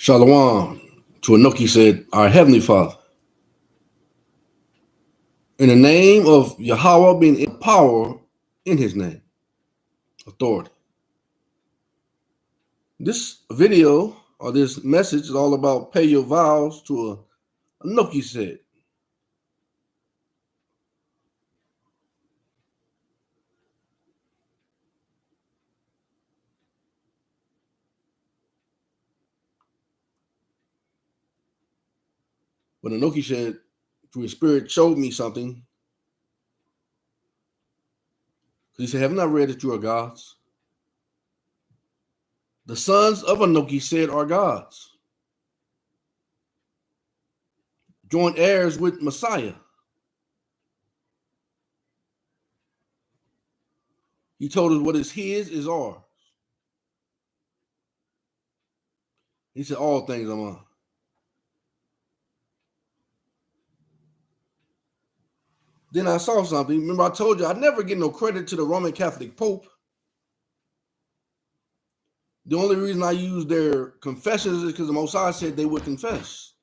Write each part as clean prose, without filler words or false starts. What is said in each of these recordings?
Shalom to Anokeesed, our Heavenly Father. In the name of Yahweh, being in power in His name, authority. This video or this message is all about pay your vows to Anokeesed. But Anokeesed, through His Spirit, showed me something. He said, "Have not read that you are gods? The sons of Anokeesed are gods, joint heirs with Messiah." He told us what is His is ours. He said, "All things are mine." Then I saw something. Remember, I told you I never get no credit to the Roman Catholic Pope. The only reason I use their confessions is because the Most High said they would confess.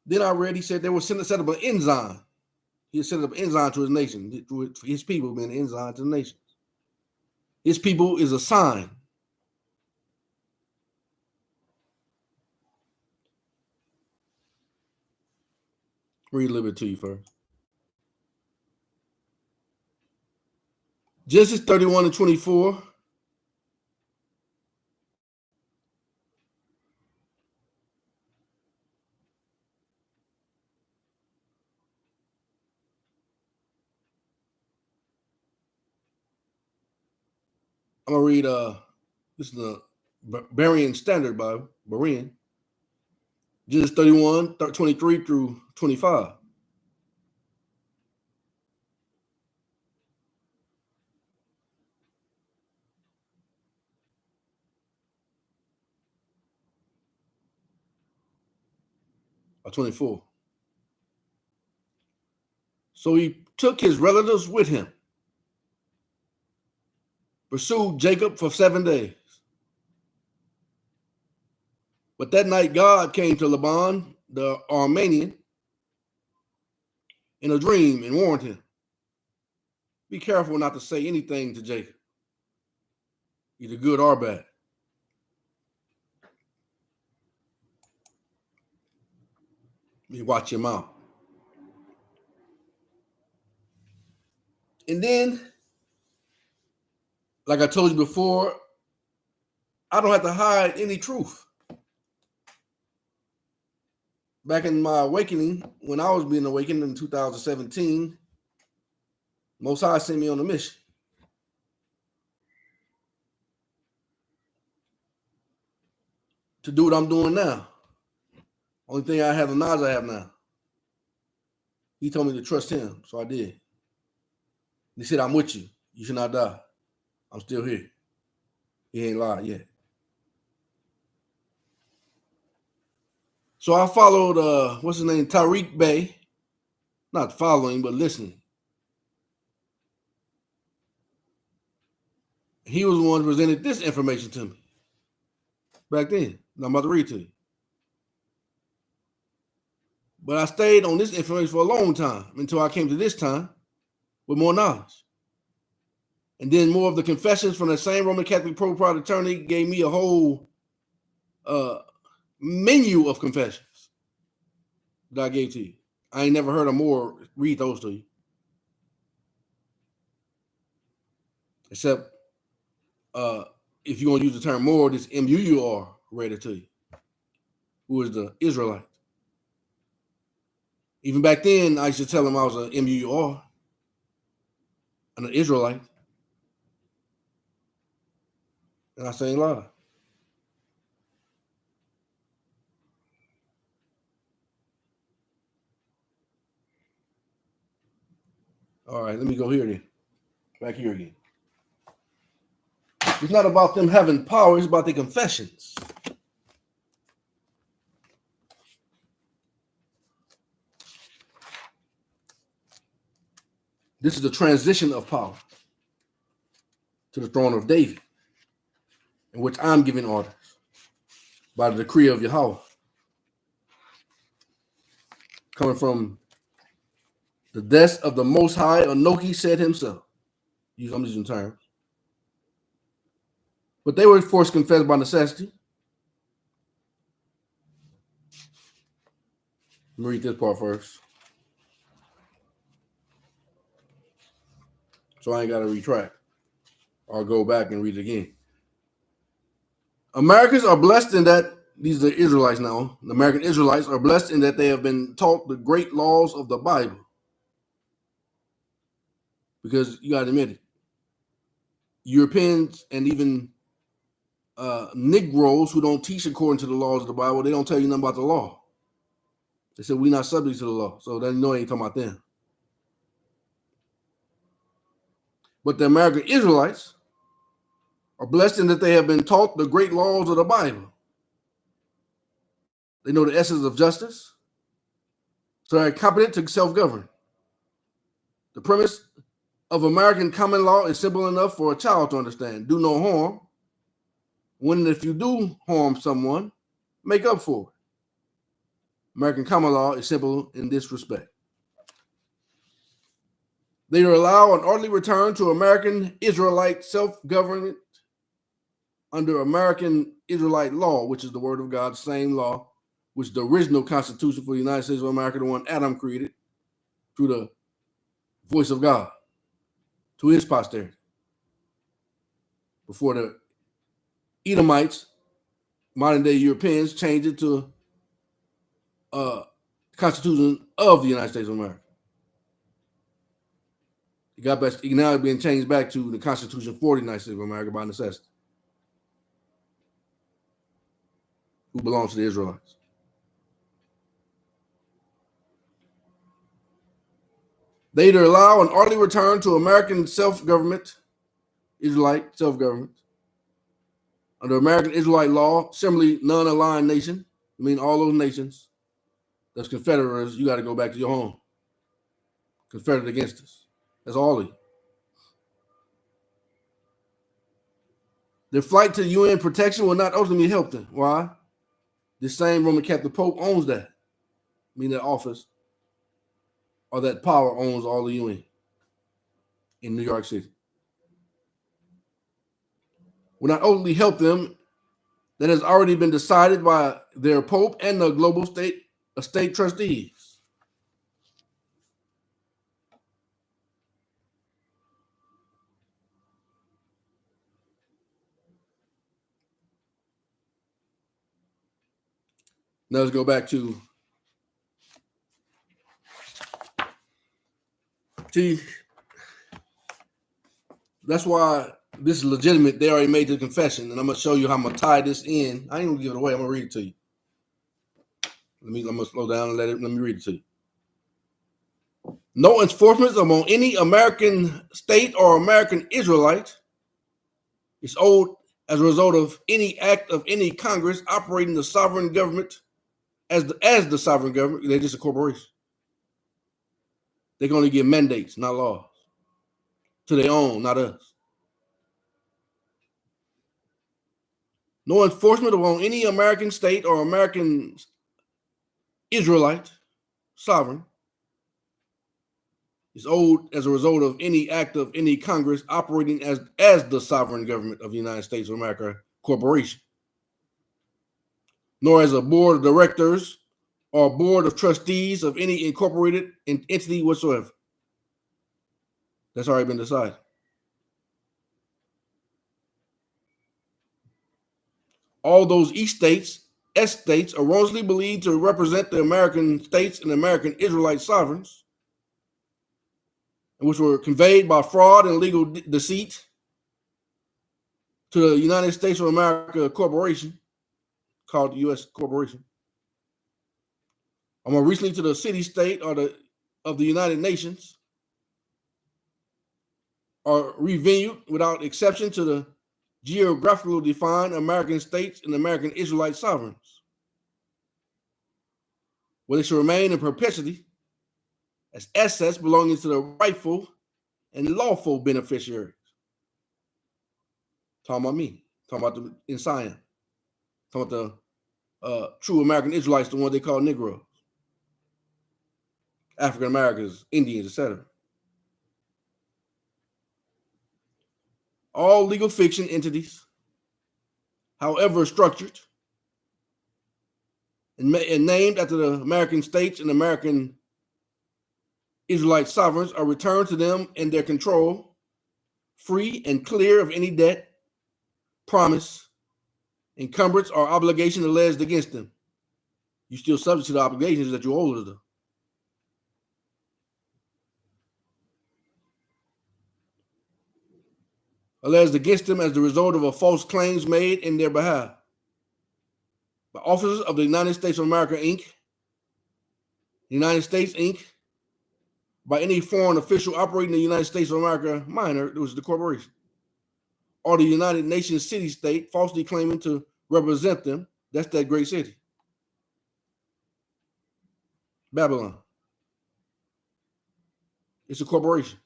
Then I read he said they were set up an ensign. He set up an ensign to his nation, to his people being an ensign to the nations. His people is a sign. Read a little bit to you first. Genesis 31 and 24. I'm gonna read this is the Berean Standard Bible, Berean. Genesis 31, 23 through 25. Or 24. So he took his relatives with him, pursued Jacob for 7 days. But that night God came to Laban, the Aramean, in a dream and warned him, "Be careful not to say anything to Jacob, either good or bad. You watch your mouth." And then, like I told you before, I don't have to hide any truth. Back in my awakening, when I was being awakened in 2017, Most High sent me on a mission to do what I'm doing now. Only thing I have, the knowledge I have now. He told me to trust him, so I did. He said, "I'm with you. You should not die. I'm still here." He ain't lied yet. So I followed, what's his name, Tariq Bey. Not following, but listening. He was the one who presented this information to me back then. I'm about to read to you. But I stayed on this information for a long time until I came to this time with more knowledge. And then more of the confessions from the same Roman Catholic Pro-Private attorney gave me a whole menu of confessions that I gave to you. I ain't never heard of more. Read those to you. Except if you're going to use the term more, this M-U-U-R read it to you, who is the Israelite. Even back then, I used to tell him I was an M-U-U-R, and an Israelite. And I say ain't lie. All right, let me go here then. Back here again. It's not about them having power, it's about their confessions. This is the transition of power to the throne of David, in which I'm giving orders by the decree of Yahweh, coming from the desk of the Most High, Anokeesed himself. I'm using terms. But they were forced to confess by necessity. Let me read this part first, so I ain't got to retract or go back and read it again. Americans are blessed in that, these are the Israelites now, the American Israelites are blessed in that they have been taught the great laws of the Bible. Because you got to admit it, Europeans and even Negroes who don't teach according to the laws of the Bible, they don't tell you nothing about the law. They said we're not subject to the law, so they know ain't talking about them. But the American Israelites are blessed in that they have been taught the great laws of the Bible. They know the essence of justice, so they're competent to self-govern. The premise of American common law is simple enough for a child to understand. Do no harm. When if you do harm someone, make up for it. American common law is simple in this respect. They allow an orderly return to American Israelite self-government under American Israelite law, which is the word of God, the same law, which is the original Constitution for the United States of America, the one Adam created through the voice of God to his posterity. Before the Edomites, modern day Europeans, changed it to Constitution of the United States of America. Now it's being changed back to the Constitution for the United States of America by necessity, who belongs to the Israelites. They either allow an orderly return to American self-government, Israelite self-government, under American Israelite law, similarly non-aligned nation, I mean all those nations that's Confederates, you got to go back to your home. Confederate against us. That's all of you. Their flight to UN protection will not ultimately help them. Why? The same Roman Catholic Pope owns that. I mean that office or that power owns all the UN in New York City. Will not ultimately help them. That has already been decided by their Pope and the global state trustees. Now let's go back to that's why this is legitimate. They already made the confession, and I'm gonna show you how I'm gonna tie this in. I ain't gonna give it away. I'm gonna read it to you. I'm gonna slow down and let me read it to you. No enforcement among any American state or American Israelite is owed as a result of any act of any Congress operating the sovereign government as the sovereign government. They're just a corporation. They can only give mandates, not laws, to their own, not us. No enforcement among any American state or American Israelite sovereign is owed as a result of any act of any Congress operating as the sovereign government of the United States of America corporation, nor as a board of directors or board of trustees of any incorporated entity whatsoever. That's already been decided. All those estates erroneously believed to represent the American states and American Israelite sovereigns, which were conveyed by fraud and legal deceit to the United States of America Corporation, called the U.S. Corporation, or more recently to the city-state of the United Nations, are revenued without exception to the geographically defined American states and American Israelite sovereigns, where they should remain in perpetuity as assets belonging to the rightful and lawful beneficiaries. Talking about me. Talking about the in Zion. Talking about the true American Israelites, the ones they call Negroes, African Americans, Indians, etc. All legal fiction entities, however structured, and named after the American states and American Israelite sovereigns, are returned to them in their control, free and clear of any debt, promise, encumbrance, or obligation alleged against them. You still subject to the obligations that you owe to them. Alleged against them as the result of a false claims made in their behalf by officers of the United States of America, Inc., United States, Inc., by any foreign official operating in the United States of America minor, it was the corporation, or the United Nations city-state falsely claiming to represent them. That's that great city, Babylon. It's a corporation.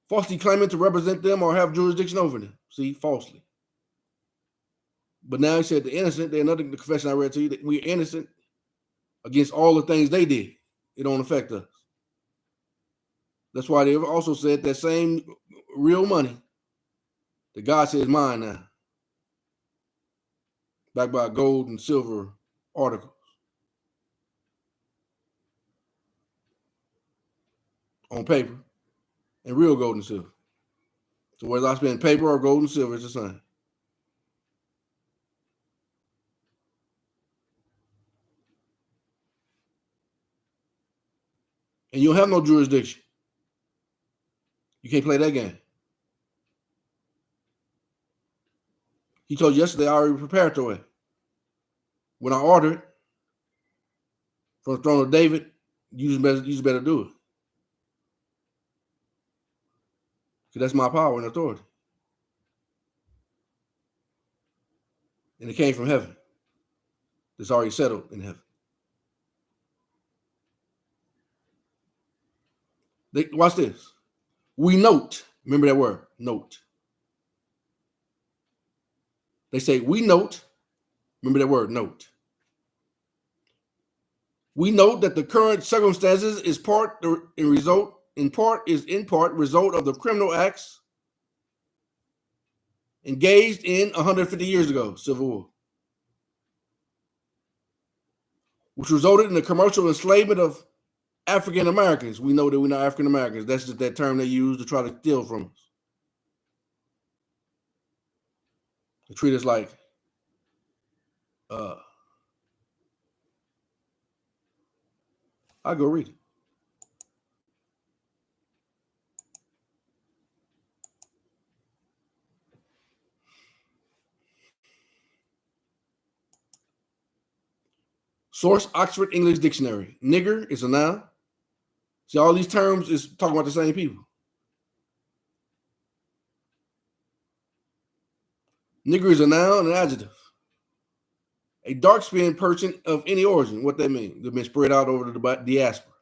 Falsely claiming to represent them or have jurisdiction over them. See, falsely. But now he said the innocent, there's another confession I read to you, that we're innocent against all the things they did. It don't affect us. That's why they also said that same real money that God says mine now, backed by gold and silver articles on paper and real gold and silver. So whether I spend paper or gold and silver, it's the same. And you'll have no jurisdiction. You can't play that game. He told you yesterday I already prepared the way. When I ordered from the throne of David, you just better do it. Because that's my power and authority. And it came from heaven. It's already settled in heaven. Watch this. We note. Remember that word, note. They say we note. Remember that word, note. We note that the current circumstances is in part result of the criminal acts engaged in 150 years ago, Civil War, which resulted in the commercial enslavement of African Americans. We know that we're not African Americans. That's just that term they use to try to steal from us. They treat us like I'll go read it. Source: Oxford English Dictionary. Nigger is a noun. See, all these terms is talking about the same people. Nigger is a noun and an adjective. A dark-skinned person of any origin. What that means? They've been spread out over the diaspora,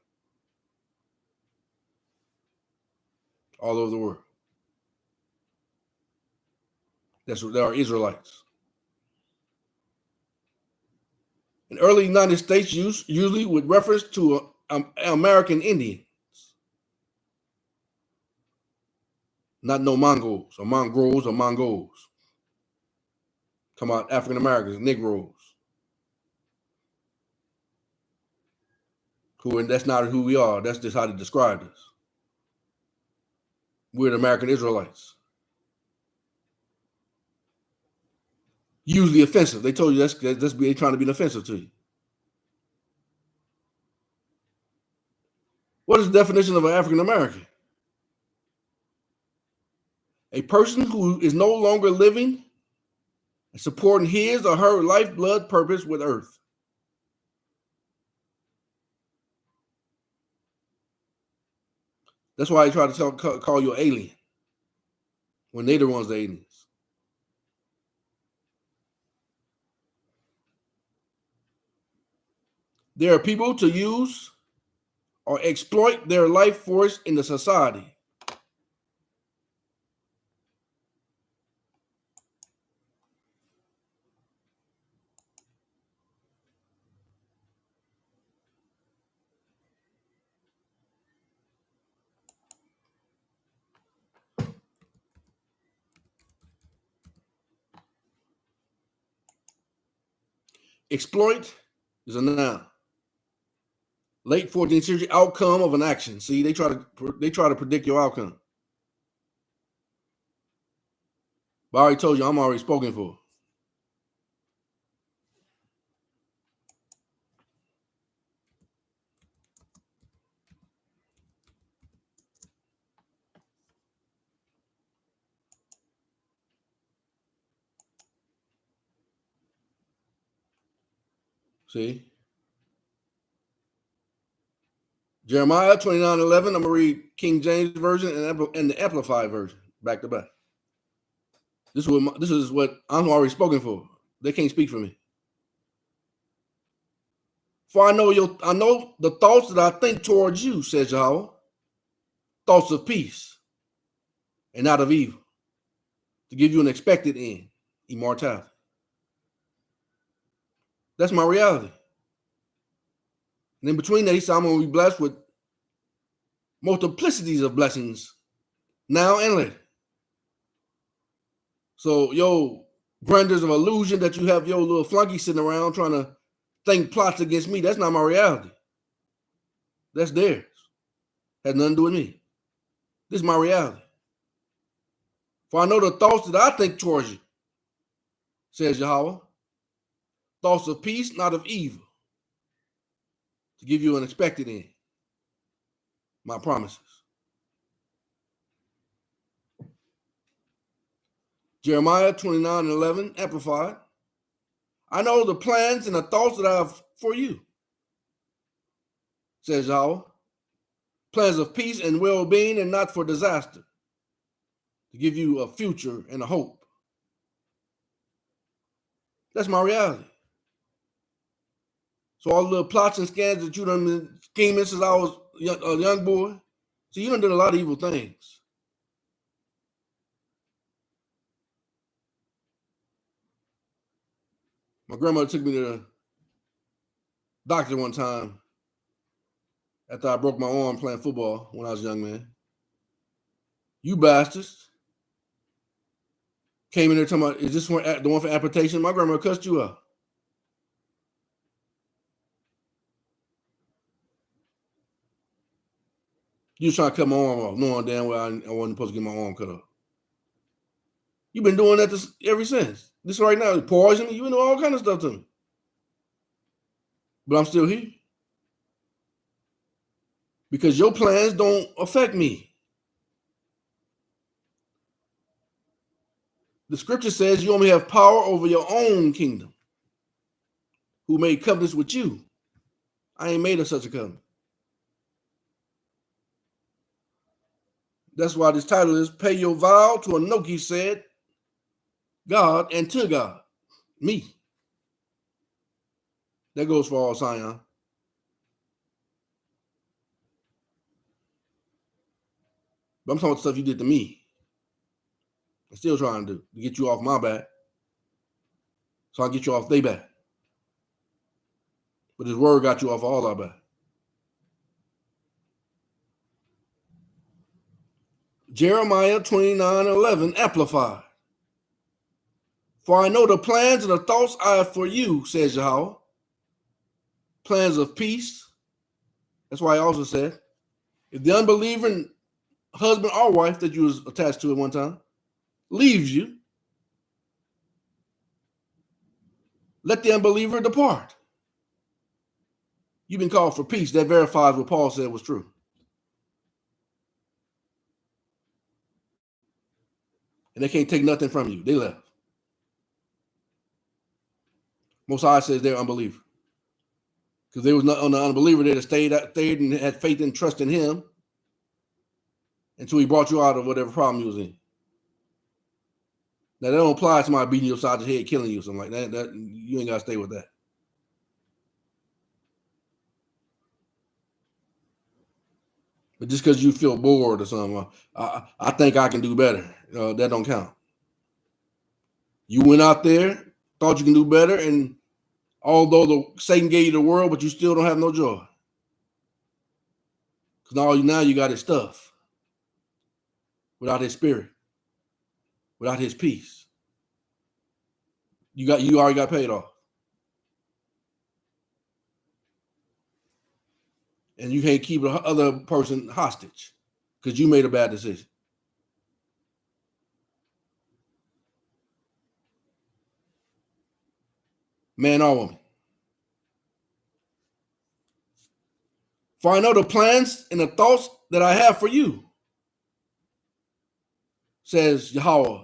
all over the world. That's what they are, Israelites. In early United States use, usually with reference to American Indians, not no Mongols or Mongrels or Mongols. Come out African Americans, Negroes. And that's not who we are. That's just how they described us. We're the American Israelites. Usually offensive. They told you that's trying to be offensive to you. What is the definition of an African American? A person who is no longer living and supporting his or her lifeblood purpose with earth. That's why they try to call you an alien when they're the ones the aliens. There are people to use or exploit their life force in the society. Exploit is a noun. Late 14th century, outcome of an action. See, they try to predict your outcome. But I already told you, I'm already spoken for. See? Jeremiah 29:11. I'm going to read King James Version and the Amplified Version back to back. This is what I'm already spoken for. They can't speak for me. For I know the thoughts that I think towards you, says Yahweh, thoughts of peace and not of evil, to give you an expected end, immortality. That's my reality. And in between that, he said, I'm going to be blessed with multiplicities of blessings now and later. So, yo, grandeurs of illusion that you have your little flunky sitting around trying to think plots against me, that's not my reality. That's theirs. Has nothing to do with me. This is my reality. For I know the thoughts that I think towards you, says Yahweh, thoughts of peace, not of evil, to give you an expected end. My promises. Jeremiah 29:11, Amplified. I know the plans and the thoughts that I have for you, says Yahweh. Plans of peace and well-being and not for disaster, to give you a future and a hope. That's my reality. So all the little plots and scams that you done been scheming since I was a young boy, see, you done did a lot of evil things. My grandmother took me to the doctor one time after I broke my arm playing football when I was a young man. You bastards came in there talking about, is this one the one for amputation? My grandma cussed you out. You was trying to cut my arm off, knowing damn well I wasn't supposed to get my arm cut off. You've been doing that ever since. This right now is poison. You've been doing all kind of stuff to me. But I'm still here. Because your plans don't affect me. The scripture says you only have power over your own kingdom. Who made covenants with you? I ain't made of such a covenant. That's why this title is Pay Your Vow to Anokeesed, God, and to God, me. That goes for all Zion. But I'm talking about stuff you did to me. I'm still trying to get you off my back. So I get you off their back. But this word got you off all our back. Jeremiah 29:11, Amplified. For I know the plans and the thoughts I have for you, says Yahweh. Plans of peace. That's why I also said, if the unbelieving husband or wife that you was attached to at one time leaves you, let the unbeliever depart. You've been called for peace. That verifies what Paul said was true. And they can't take nothing from you. They left. Most High says they're unbeliever. Because they was not on the unbeliever there that stayed and had faith and trust in him until he brought you out of whatever problem you was in. Now, that don't apply to somebody beating you upside the head, killing you or something like that. That you ain't got to stay with that. But just because you feel bored or something, I think I can do better. That don't count. You went out there, thought you can do better, and although Satan gave you the world, but you still don't have no joy. Because now you got his stuff without his spirit, without his peace. You already got paid off. And you can't keep the other person hostage because you made a bad decision. Man or woman. For I know the plans and the thoughts that I have for you, says Yahweh.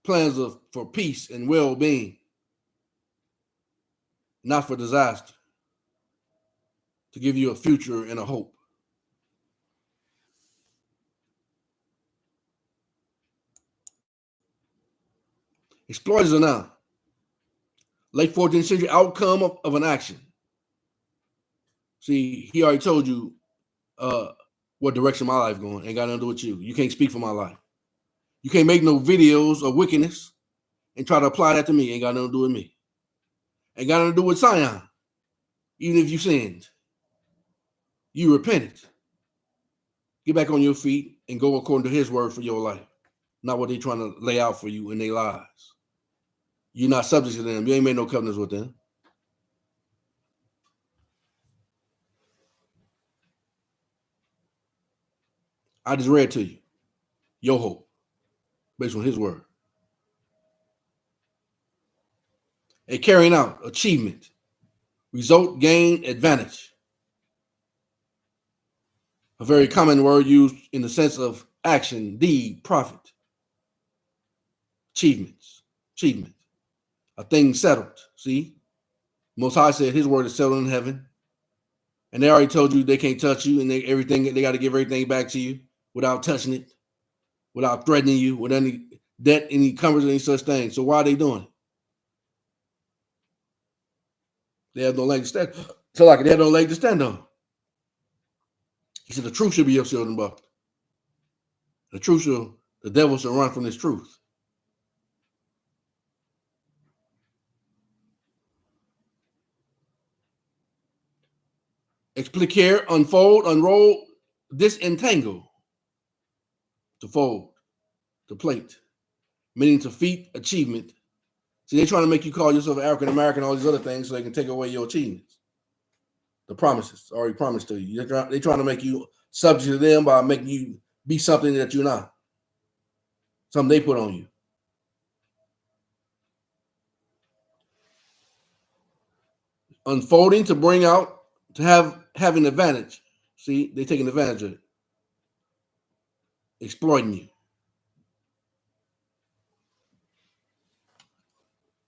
Plans for peace and well-being, not for disaster, to give you a future and a hope. Exploiters are now late 14th century outcome of an action. See, he already told you what direction my life going. Ain't got nothing to do with you. You can't speak for my life. You can't make no videos of wickedness and try to apply that to me. Ain't got nothing to do with me. Ain't got nothing to do with Zion. Even if you sinned, you repented. Get back on your feet and go according to his word for your life. Not what they're trying to lay out for you in their lives. You're not subject to them. You ain't made no covenants with them. I just read to you your hope based on his word. A carrying out, achievement, result, gain, advantage. A very common word used in the sense of action, deed, profit. Achievement. A thing settled. See? Most High said his word is settled in heaven. And they already told you they can't touch you and they got to give everything back to you without touching it, without threatening you, with any debt, any cumbrance, any such thing. So why are they doing it? They have no leg to stand. So like they have no leg to stand on. He said the truth should be your shield and buckler. The devil should run from this truth. Expliquer, unfold, unroll, disentangle. To fold, to plate, meaning to feat, achievement. See, they're trying to make you call yourself African American, all these other things, so they can take away your achievements. The promises already promised to you. They're trying to make you subject to them by making you be something that you're not. Something they put on you. Unfolding to bring out, to have an advantage. See, they're taking advantage of it. Exploiting you.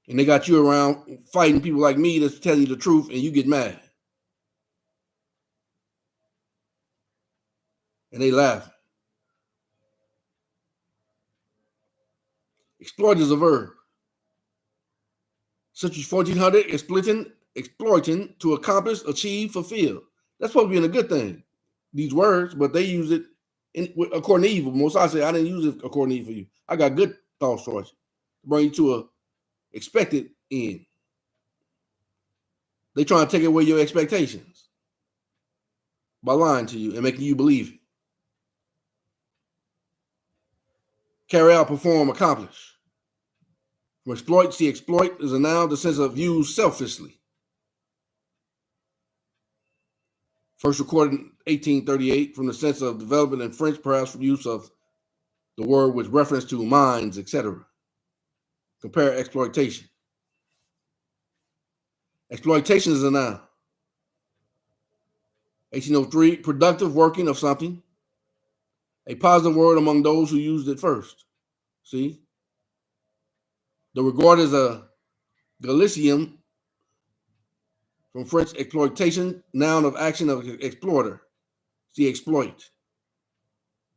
And they got you around fighting people like me that's telling you the truth and you get mad. And they laugh. Exploit is a verb. Such as 1400, exploiting to accomplish, achieve, fulfill. That's supposed to be in a good thing, these words, but they use it according to evil. Most I say, I didn't use it according to evil for you. I got good thoughts towards you. Bring you to a expected end. They trying to take away your expectations by lying to you and making you believe it. Carry out, perform, accomplish. From exploit, see, exploit is a noun, the sense of use selfishly. First recorded in 1838 from the sense of development in French, perhaps from use of the word with reference to mines, etc. Compare exploitation. Exploitation is a noun. 1803, productive working of something. A positive word among those who used it first. See? The regard is a Galicium from French exploitation, noun of action of exploiter. See, exploit.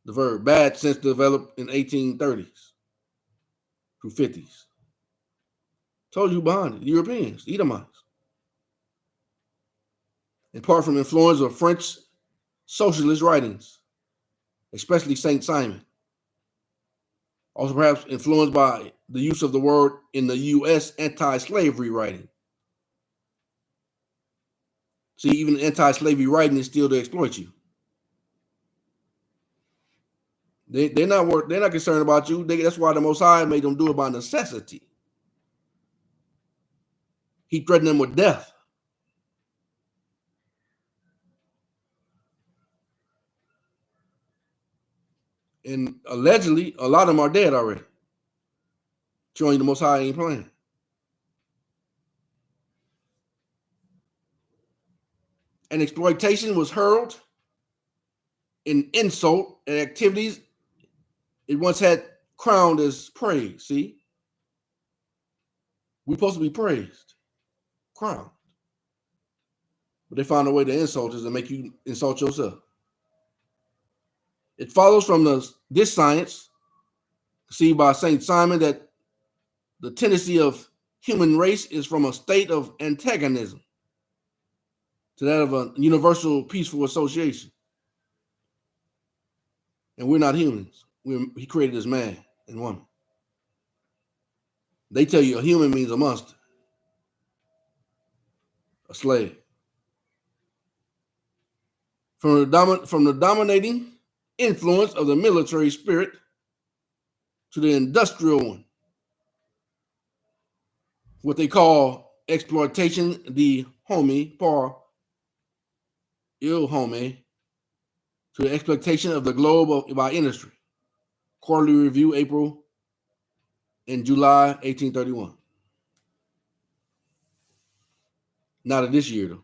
The verb, bad since developed in 1830s through 50s. Told you behind it, Europeans, Edomites. In part from influence of French socialist writings, especially Saint Simon. Also perhaps influenced by the use of the word in the U.S. anti-slavery writing. See, even anti-slavery writing is still to exploit you. They're not concerned about you. That's why the Most High made them do it by necessity. He threatened them with death. And allegedly, a lot of them are dead already. Showing the Most High ain't playing. And exploitation was hurled in insult and activities it once had crowned as praise. See? We're supposed to be praised, crowned. But they found a way to insult us and make you insult yourself. It follows from this science, conceived by Saint Simon, that the tendency of human race is from a state of antagonism to that of a universal peaceful association. And we're not humans. He created us man and woman. They tell you a human means a monster, a slave. From the dominating influence of the military spirit to the industrial one, what they call exploitation, the homie, par il homie, to the exploitation of the globe by industry. Quarterly Review, April and July 1831. Not of this year, though.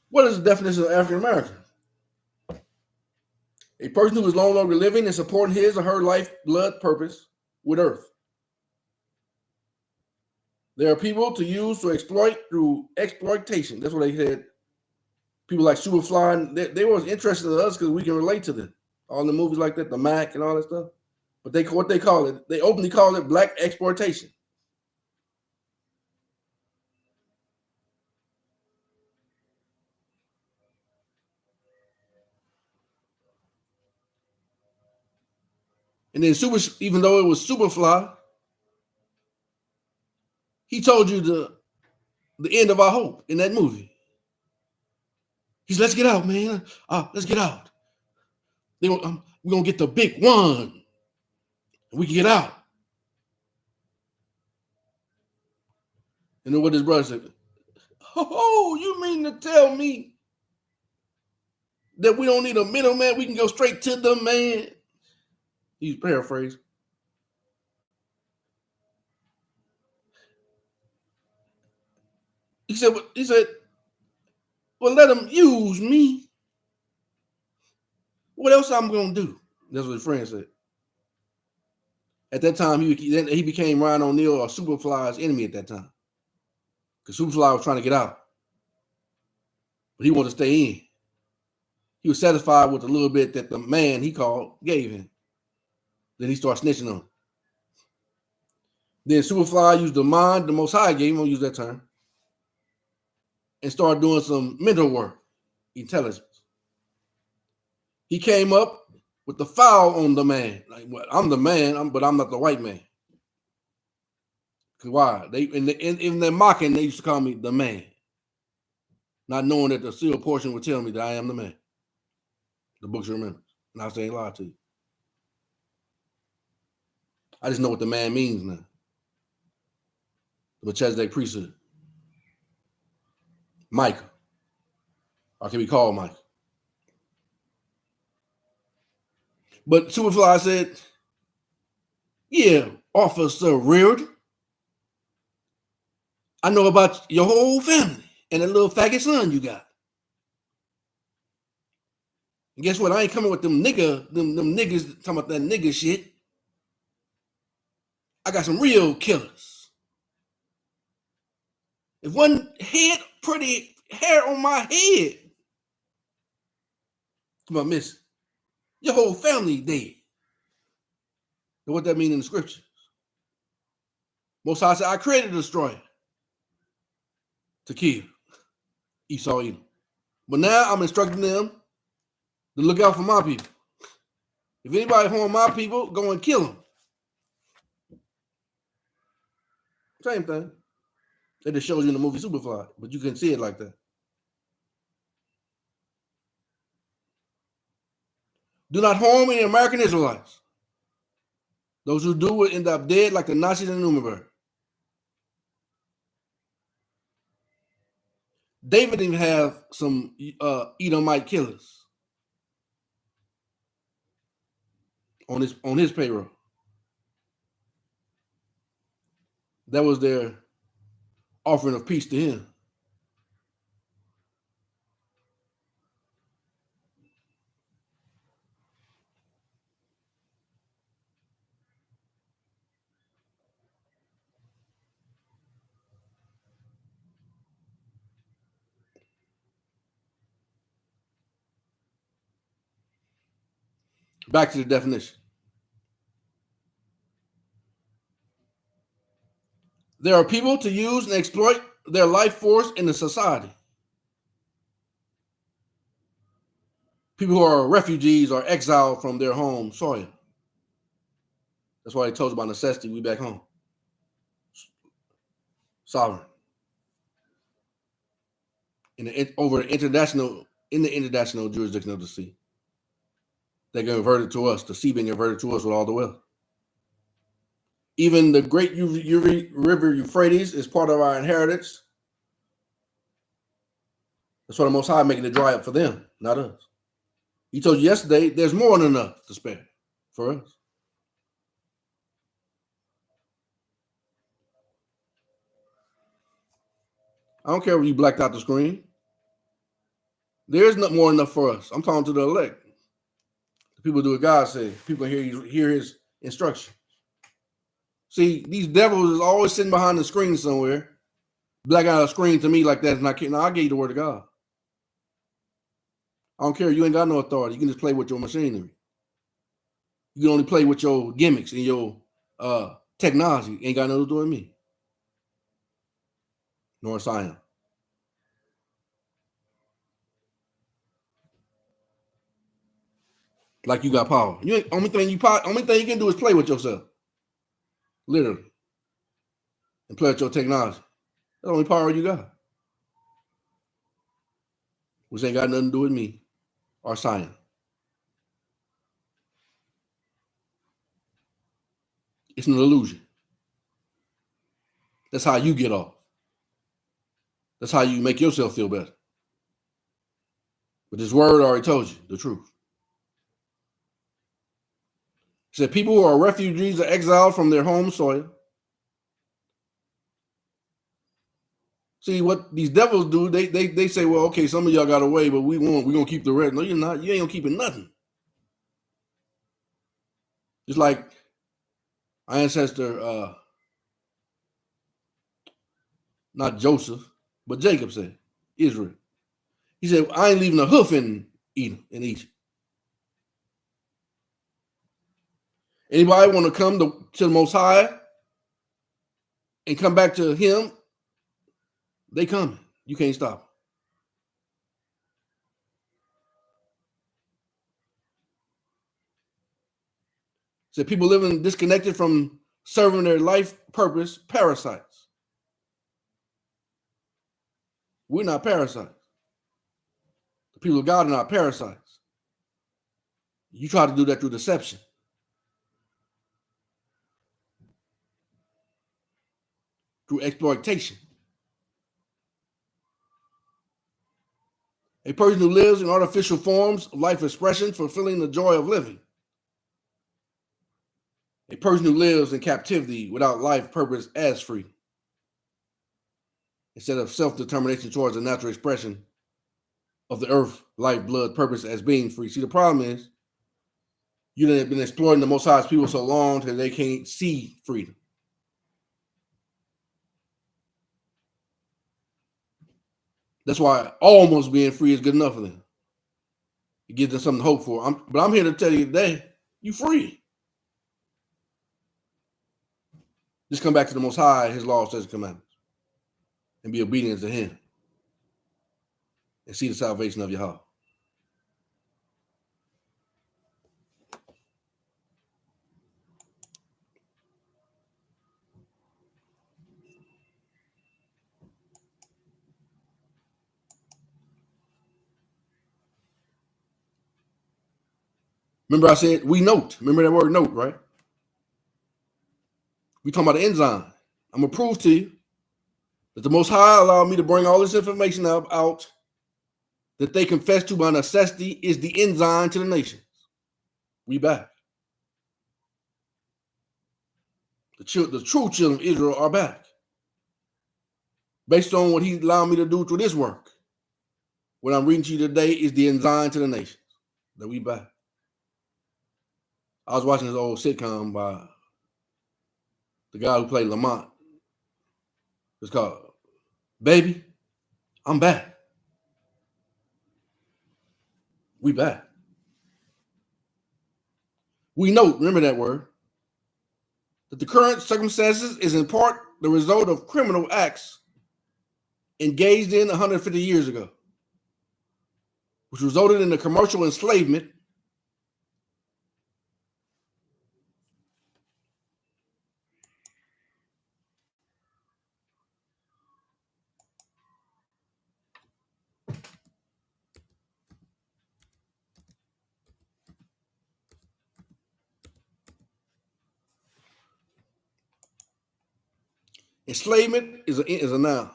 What is the definition of African American? A person who is no longer living and supporting his or her life blood purpose with earth. There are people to use to exploit through exploitation. That's what they said. People like Superfly, they were interested in us because we can relate to them. All the movies like that, the Mac and all that stuff. But what they call it, they openly call it black exploitation. And then even though it was Superfly, he told you the end of our hope in that movie. He's, let's get out, man. Let's get out. We're gonna get the big one. And we can get out. And then what his brother said, oh, you mean to tell me that we don't need a middleman? We can go straight to the man. He's paraphrased. He said, well, let him use me. What else I'm gonna do? That's what his friend said. At that time, he became Ryan O'Neal or Superfly's enemy at that time. Because Superfly was trying to get out. But he wanted to stay in. He was satisfied with the little bit that the man he called gave him. Then he started snitching on him. Then Superfly used the mind the Most High gave him, I'll use that term, and started doing some mental work, intelligence. He came up with the foul on the man. Like, well, I'm the man, but I'm not the white man. Because why? In their mocking, they used to call me the man. Not knowing that the sealed portion would tell me that I am the man. The books remember. And I say a lie to you. I just know what the man means now. The Melchizedek priesthood. Micah. Or can we call Micah? But Superfly said, yeah, Officer Reardon, I know about your whole family and that little faggot son you got. And guess what? I ain't coming with them niggas talking about that nigga shit. I got some real killers. If one pretty hair on my head, come on, miss, your whole family dead. And what that mean in the scriptures? Most High said, I created the destroyer to kill Esau, Edom. But now I'm instructing them to look out for my people. If anybody harm my people, go and kill them. Same thing. It just shows you in the movie Superfly, but you can see it like that. Do not harm any American Israelites. Those who do will end up dead like the Nazis in Nuremberg. David didn't have some Edomite killers on his payroll. That was their offering of peace to him. Back to the definition. There are people to use and exploit their life force in the society. People who are refugees or exiled from their home soil. That's why he told us about necessity. We back home. Sovereign. In the international jurisdiction of the sea. They converted to us. The sea being converted to us with all the wealth. Even the great river Euphrates is part of our inheritance. That's why the Most High making it dry up for them, not us. He told you yesterday, there's more than enough to spare for us. I don't care if you blacked out the screen. There is not more enough for us. I'm talking to the elect. The people do what God says. People hear his instruction. See, these devils is always sitting behind the screen somewhere, black out a screen to me like that. And I can't. I gave you the word of God. I don't care. You ain't got no authority. You can just play with your machinery. You can only play with your gimmicks and your technology. Ain't got nothing to do with me. Nor Zion. Like you got power. You ain't only thing you can do is play with yourself. Literally. And play with your technology. That's the only power you got. Which ain't got nothing to do with me or Zion. It's an illusion. That's how you get off. That's how you make yourself feel better. But this word already told you the truth. It said people who are refugees or exiled from their home soil. See what these devils do, they say, well, okay, some of y'all got away, but we're gonna keep the rest. No, you're not. You ain't gonna keep it nothing. Just like our ancestor, not Joseph, but Jacob said, Israel. He said, I ain't leaving a hoof in Edom, in Egypt. Anybody want to come to the Most High and come back to him, they coming. You can't stop them. Said people living disconnected from serving their life purpose, parasites. We're not parasites. The people of God are not parasites. You try to do that through deception. Through exploitation. A person who lives in artificial forms of life expression, fulfilling the joy of living. A person who lives in captivity without life purpose as freedom. Instead of self-determination towards the natural expression of the earth, life, blood, purpose as being free. See, the problem is you've been exploiting the Most High's people so long that they can't see freedom. That's why almost being free is good enough for them. It gives them something to hope for. But I'm here to tell you today, you're free. Just come back to the Most High, His law, statutes, and commandments, and be obedient to Him, and see the salvation of your heart. Remember I said we note. Remember that word note, right? We talking about the enzyme. I'm going to prove to you that the Most High allowed me to bring all this information out that they confess to by necessity is the enzyme to the nations. We back. The true children of Israel are back. Based on what He allowed me to do through this work. What I'm reading to you today is the enzyme to the nations. That we back. I was watching this old sitcom by the guy who played Lamont. It's called Baby, I'm Back. We back. We note, remember that word, that the current circumstances is in part the result of criminal acts engaged in 150 years ago, which resulted in the commercial enslavement Enslavement is a noun.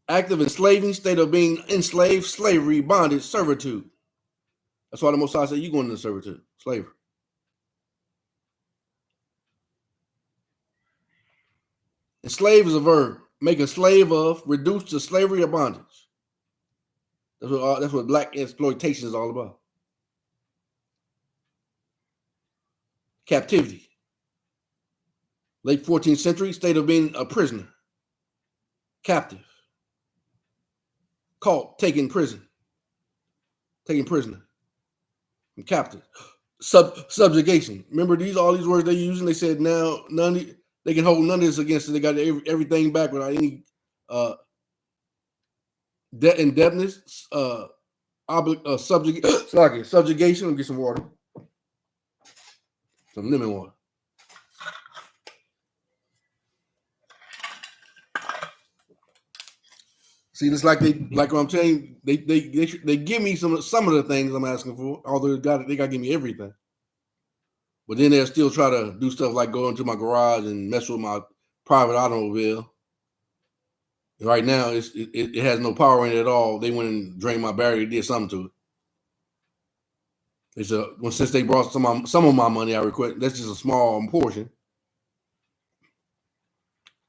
Active enslaving, state of being enslaved, slavery, bondage, servitude. That's why the Most High said you're going into servitude, slavery. Enslave is a verb. Make a slave of, reduce to slavery or bondage. That's what black exploitation is all about. Captivity. Late 14th century, state of being a prisoner. Captive. Caught, taken prisoner. I'm captive. Subjugation. Remember all these words they're using? They said now they can hold none of this against it. They got everything back without any indebtedness, subjugation. Let me get some water. Some lemon water. See, it's like what I'm saying. They give me some of the things I'm asking for, although they got to give me everything. But then they'll still try to do stuff like go into my garage and mess with my private automobile. Right now, it has no power in it at all. They went and drained my battery, did something to it. They said, since they brought some of my money, I request that's just a small portion.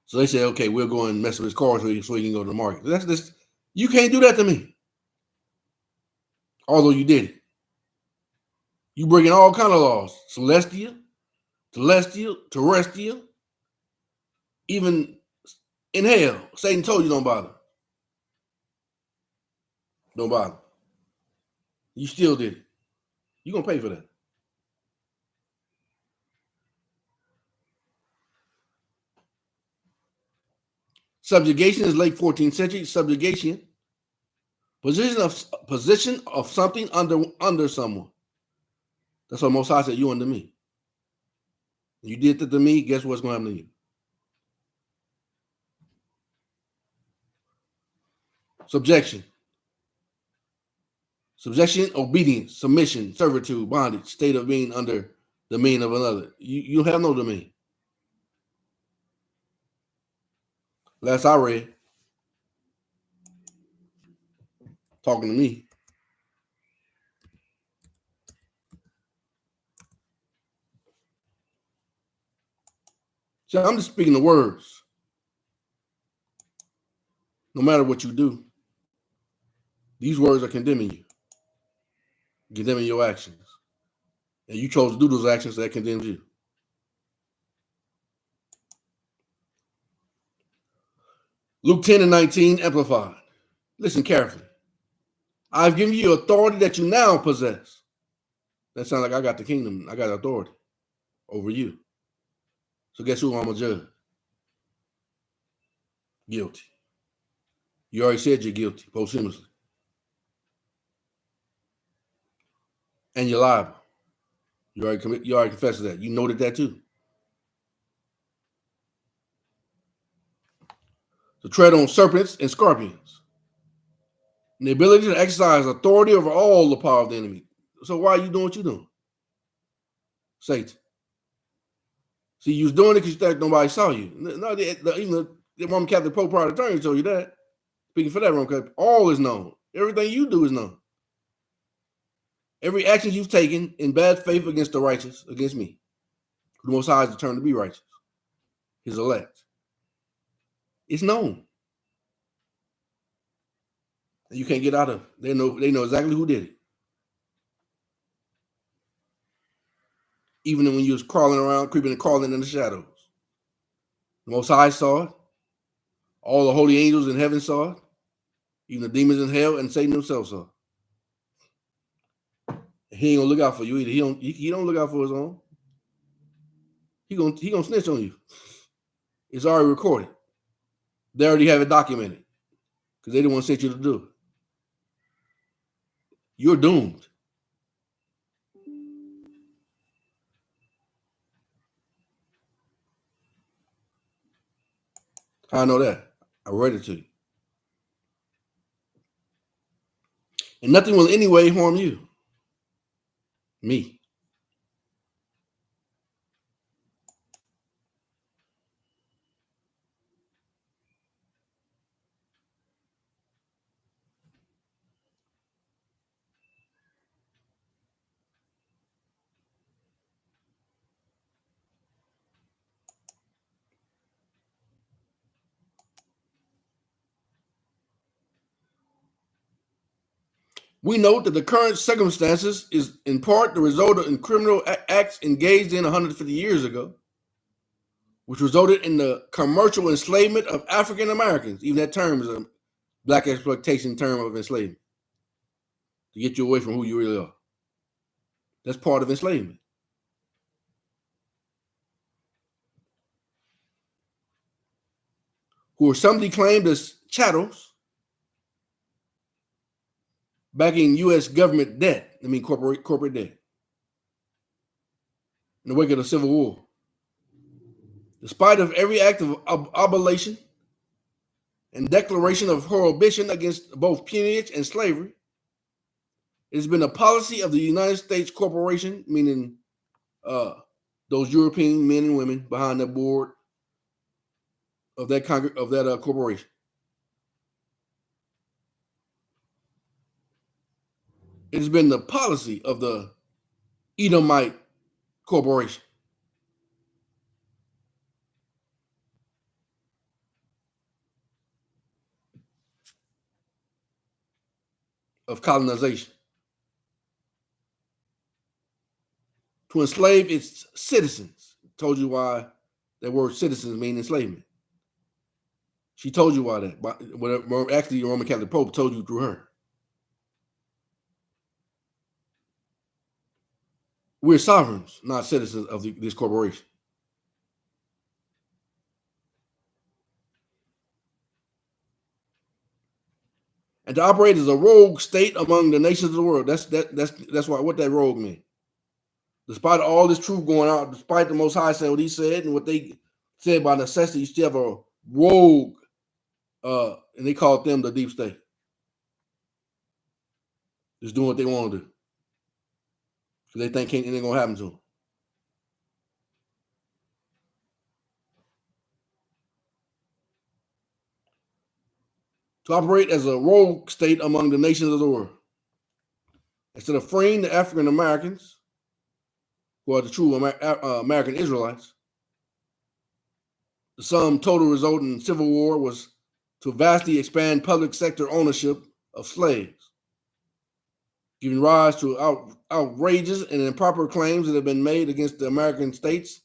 So they said, okay, we'll go and mess with his car so he can go to the market. That's this. You can't do that to me. Although you did it. You breaking all kind of laws. Celestial, terrestrial, even in hell. Satan told you don't bother. Don't bother. You still did it. You're going to pay for that. Subjugation is late 14th century. Subjugation, position of something under someone. That's what Most High said, you under me. You did that to me, guess what's going to happen to you? Subjection, obedience, submission, servitude, bondage, state of being under the domain of another. You have no domain. Last I read, talking to me. So I'm just speaking the words. No matter what you do, these words are condemning you, condemning your actions. And you chose to do those actions that condemns you. Luke 10:19, amplified. Listen carefully. I've given you authority that you now possess. That sounds like I got the kingdom. I got authority over you. So guess who I'm going to judge? Guilty. You already said you're guilty posthumously. And you're liable. You already confessed to that. You noted that too. To tread on serpents and scorpions. And the ability to exercise authority over all the power of the enemy. So why are you doing what you're doing? Satan. See, you was doing it because you thought nobody saw you. No, even the Roman Catholic Pope Prior Attorney told you that. Speaking for that Roman Catholic, all is known. Everything you do is known. Every action you've taken in bad faith against the righteous, against me. The Most High is determined to be righteous. His elect. It's known. And you can't get out of it. They know exactly who did it. Even when you was crawling around, creeping and crawling in the shadows. The Most High saw it. All the holy angels in heaven saw it. Even the demons in hell and Satan himself saw it. He ain't gonna look out for you either. He don't look out for his own. He gonna snitch on you. It's already recorded. They already have it documented because they didn't want to send you to do it. You're doomed. How I know that? I read it to you. And nothing will in any way harm you. Me. We note that the current circumstances is in part the result of criminal acts engaged in 150 years ago, which resulted in the commercial enslavement of African Americans. Even that term is a black exploitation term of enslavement to get you away from who you really are. That's part of enslavement. Who were some declaimed as chattels, backing U.S. government debt. I mean corporate debt. In the wake of the Civil War. Despite of every act of oblation and declaration of prohibition against both peonage and slavery, it has been a policy of the United States corporation, meaning those European men and women behind the board of that corporation. It has been the policy of the Edomite corporation of colonization to enslave its citizens. Told you why that word citizens mean enslavement. She told you why that. Actually, the Roman Catholic Pope told you through her. We're sovereigns, not citizens of this corporation. And to operate as a rogue state among the nations of the world. That's what that rogue means. Despite all this truth going out, despite the Most High saying what he said and what they said by necessity, you still have a rogue, and they called them the deep state. Just doing what they want to do. Because they think anything going to happen to them. To operate as a rogue state among the nations of the world. Instead of freeing the African Americans, who are the true American Israelites, the sum total result in Civil War was to vastly expand public sector ownership of slaves, giving rise to outrageous and improper claims that have been made against the American states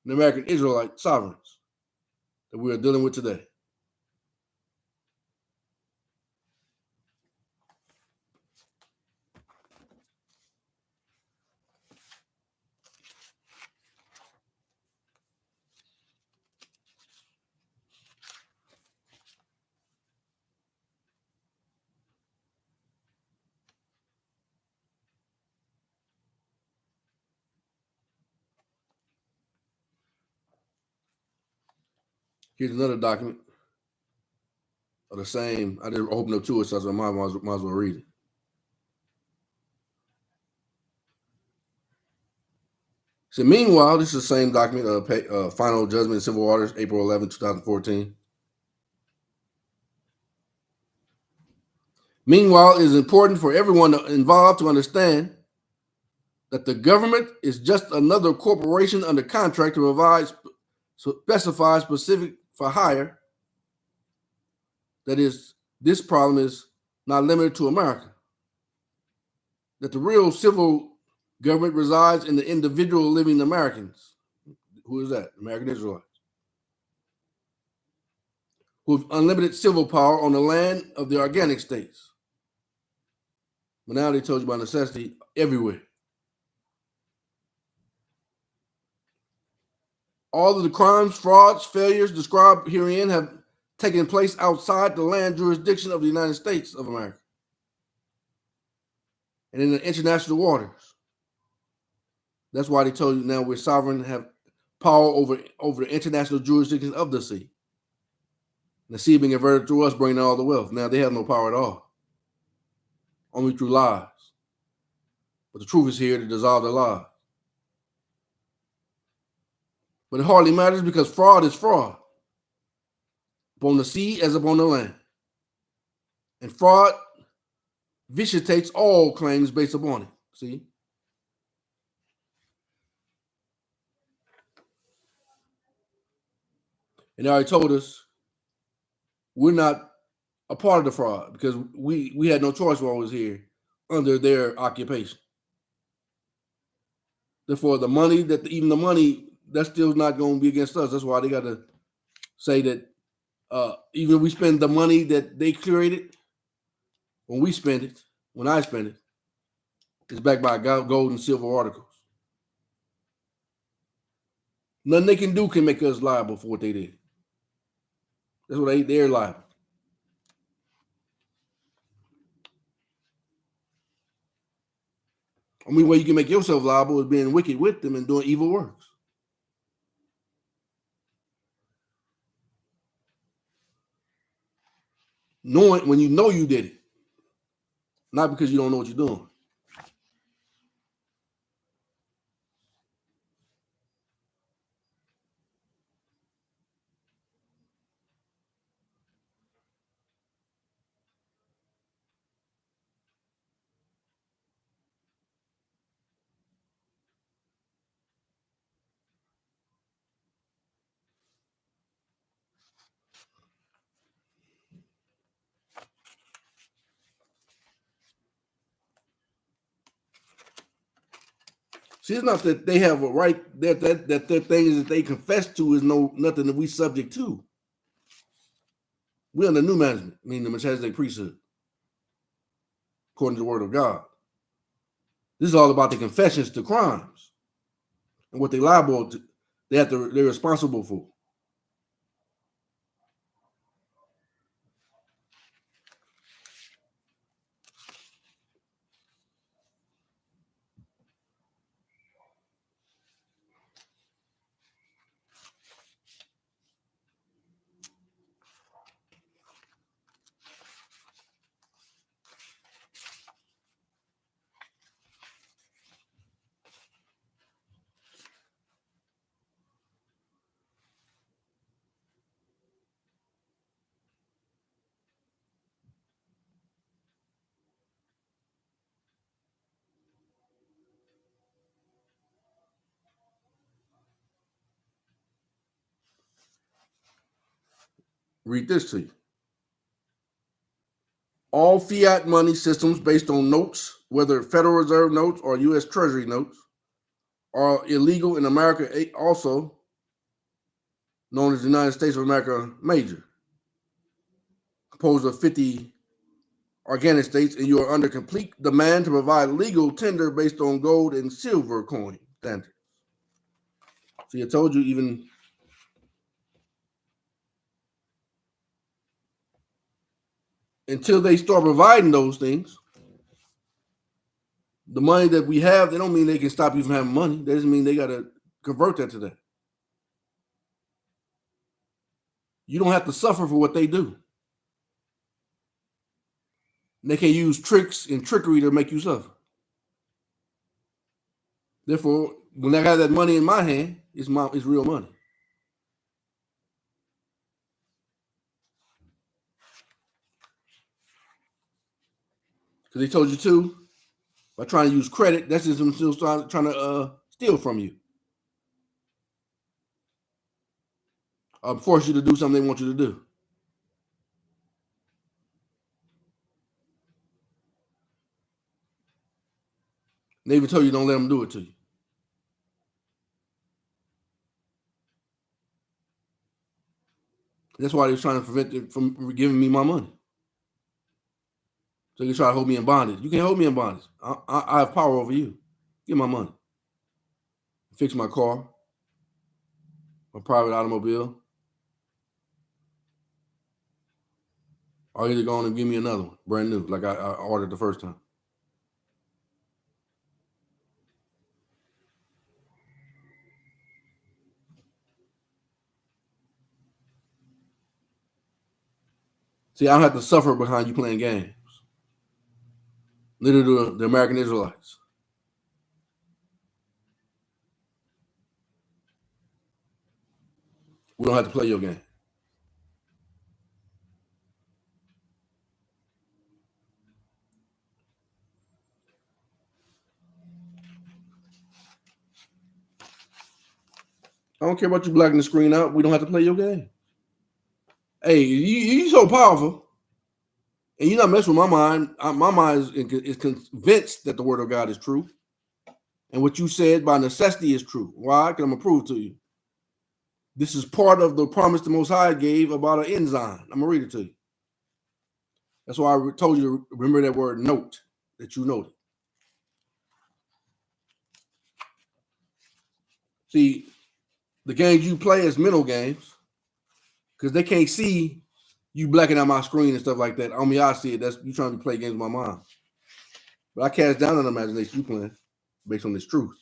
and the American Israelite sovereigns that we are dealing with today. Here's another document of the same. I didn't open up to it, so I might as well read it. So meanwhile, this is the same document, Final Judgment in Civil Waters, April 11, 2014. Meanwhile, it is important for everyone involved to understand that the government is just another corporation under contract to provide specify specific for hire. That is, this problem is not limited to America. That the real civil government resides in the individual living Americans. Who is that? American Israelites. Who have unlimited civil power on the land of the organic states. But now they told you by necessity everywhere. All of the crimes, frauds, failures described herein have taken place outside the land jurisdiction of the United States of America and in the international waters. That's why they told you now we're sovereign, have power over the international jurisdictions of the sea. And the sea being averted through us, bringing all the wealth. Now they have no power at all, only through lies. But the truth is here to dissolve the lies. But it hardly matters because fraud is fraud, upon the sea as upon the land. And fraud vitiates all claims based upon it. See? And they already told us we're not a part of the fraud because we had no choice while I was here under their occupation. Therefore, the money that's still not going to be against us. That's why they got to say that even if we spend the money that they created, when I spend it, it's backed by gold and silver articles. Nothing they can do can make us liable for what they did. That's what they're liable. Only way you can make yourself liable is being wicked with them and doing evil works. Knowing when you know you did it, not because you don't know what you're doing. See, it's not that they have a right that their things that they confess to is nothing that we subject to. We're under new management, meaning the Melchizedek priesthood, according to the word of God. This is all about the confessions to crimes and what they're liable to, they're responsible for. Read this to you. All fiat money systems based on notes, whether Federal Reserve notes or U.S. Treasury notes, are illegal in America, also known as the United States of America Major, composed of 50 organic states, and you are under complete demand to provide legal tender based on gold and silver coin standards. See, I told you even until they start providing those things, the money that we have, they don't mean they can stop you from having money. That doesn't mean they got to convert that to that. You don't have to suffer for what they do. They can use tricks and trickery to make you suffer. Therefore, when I got that money in my hand, it's real money. Because they told you to, by trying to use credit, that's just them still trying to steal from you. Force you to do something they want you to do. They even told you don't let them do it to you. That's why they was trying to prevent it from giving me my money. So you try to hold me in bondage. You can't hold me in bondage. I have power over you. Give my money. Fix my car, my private automobile. Or either go on and give me another one, brand new, like I ordered the first time. See, I don't have to suffer behind you playing games. Neither do the American Israelites. We don't have to play your game. I don't care about you blacking the screen out. We don't have to play your game. Hey, you so powerful, and you're not messing with my mind. My mind is convinced that the word of God is true, and what you said by necessity is true. Why? Because I'm gonna prove to you. This is part of the promise the Most High gave about an enzyme. I'm gonna read it to you. That's why I told you to remember that word note, that you noted. See, the games you play is mental games because they can't see you blacking out my screen and stuff like that. I mean, I see it. That's you trying to play games with my mind. But I cast down an imagination you playing based on this truth.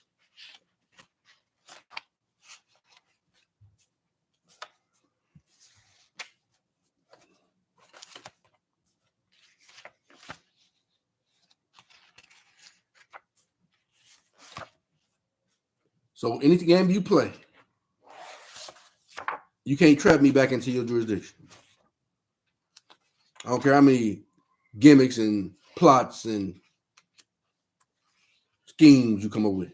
So any game you play, you can't trap me back into your jurisdiction. I don't care how many gimmicks and plots and schemes you come up with.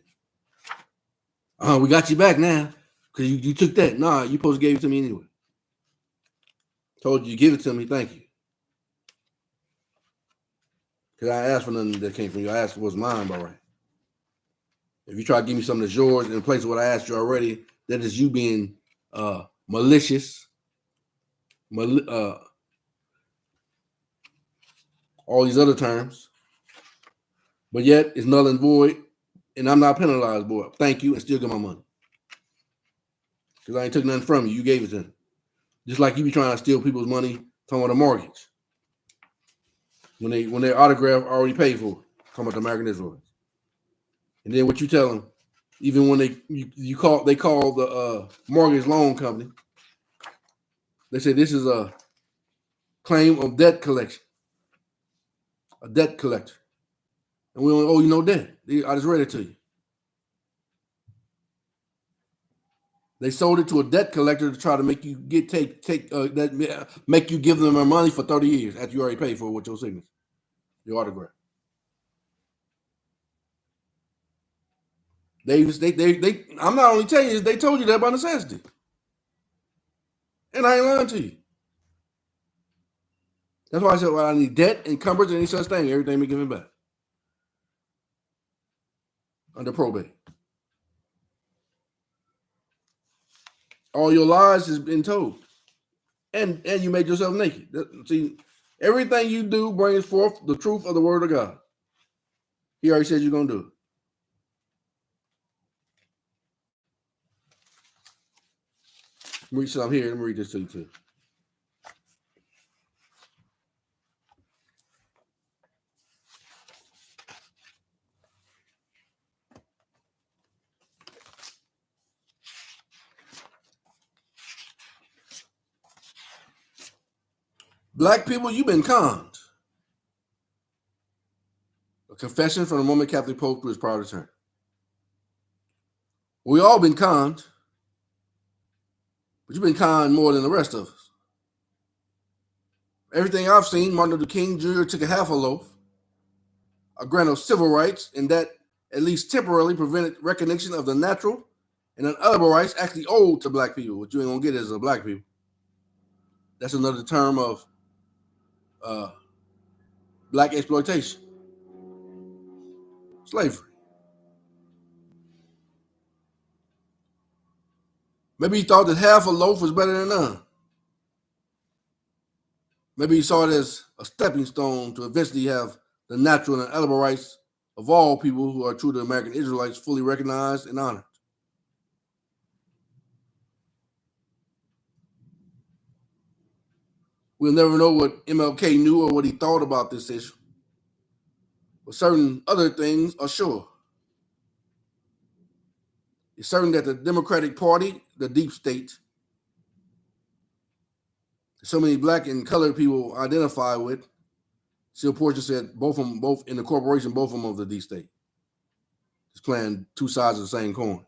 We got you back now because you took that. Nah, you supposed to give it to me anyway. Told you give it to me. Thank you. Because I asked for nothing that came from you. I asked for what's mine by right. If you try to give me something that's yours in place of what I asked you already, that is you being malicious, all these other terms. But yet it's null and void, and I'm not penalized, boy. Thank you, and still get my money. Because I ain't took nothing from you. You gave it to them. Just like you be trying to steal people's money, talking about a mortgage. When their autograph already paid for, talking about the American Israelites. And then what you tell them, even when they call the mortgage loan company, they say this is a claim of debt collection, a debt collector, and we don't owe you no debt. I just read it to you. They sold it to a debt collector to try to make you make you give them their money for 30 years after you already paid for it with your signature, your autograph. I'm not only telling you, they told you that by necessity. And I ain't lying to you. That's why I said, well, I need debt, encumbrance, any such thing. Everything be given back under probate. All your lies has been told. And you made yourself naked. See, everything you do brings forth the truth of the word of God. He already said you're going to do it. I'm here. Let me read this to you too. Black people, you've been conned. A confession from the Roman Catholic Pope to his proud return. We all been conned, but you've been conned more than the rest of us. Everything I've seen, Martin Luther King Jr. took a half a loaf, a grant of civil rights, and that at least temporarily prevented recognition of the natural and unalienable rights actually owed to black people, which you ain't gonna get as a black people. That's another term of black exploitation, slavery. Maybe he thought that half a loaf was better than none. Maybe he saw it as a stepping stone to eventually have the natural and inalienable rights of all people who are true to American Israelites fully recognized and honored. We'll never know what MLK knew or what he thought about this issue, but certain other things are sure. It's certain that the Democratic Party, the deep state, so many black and colored people identify with, Seal Portia said both in the corporation, both of them of the deep state. It's playing two sides of the same coin.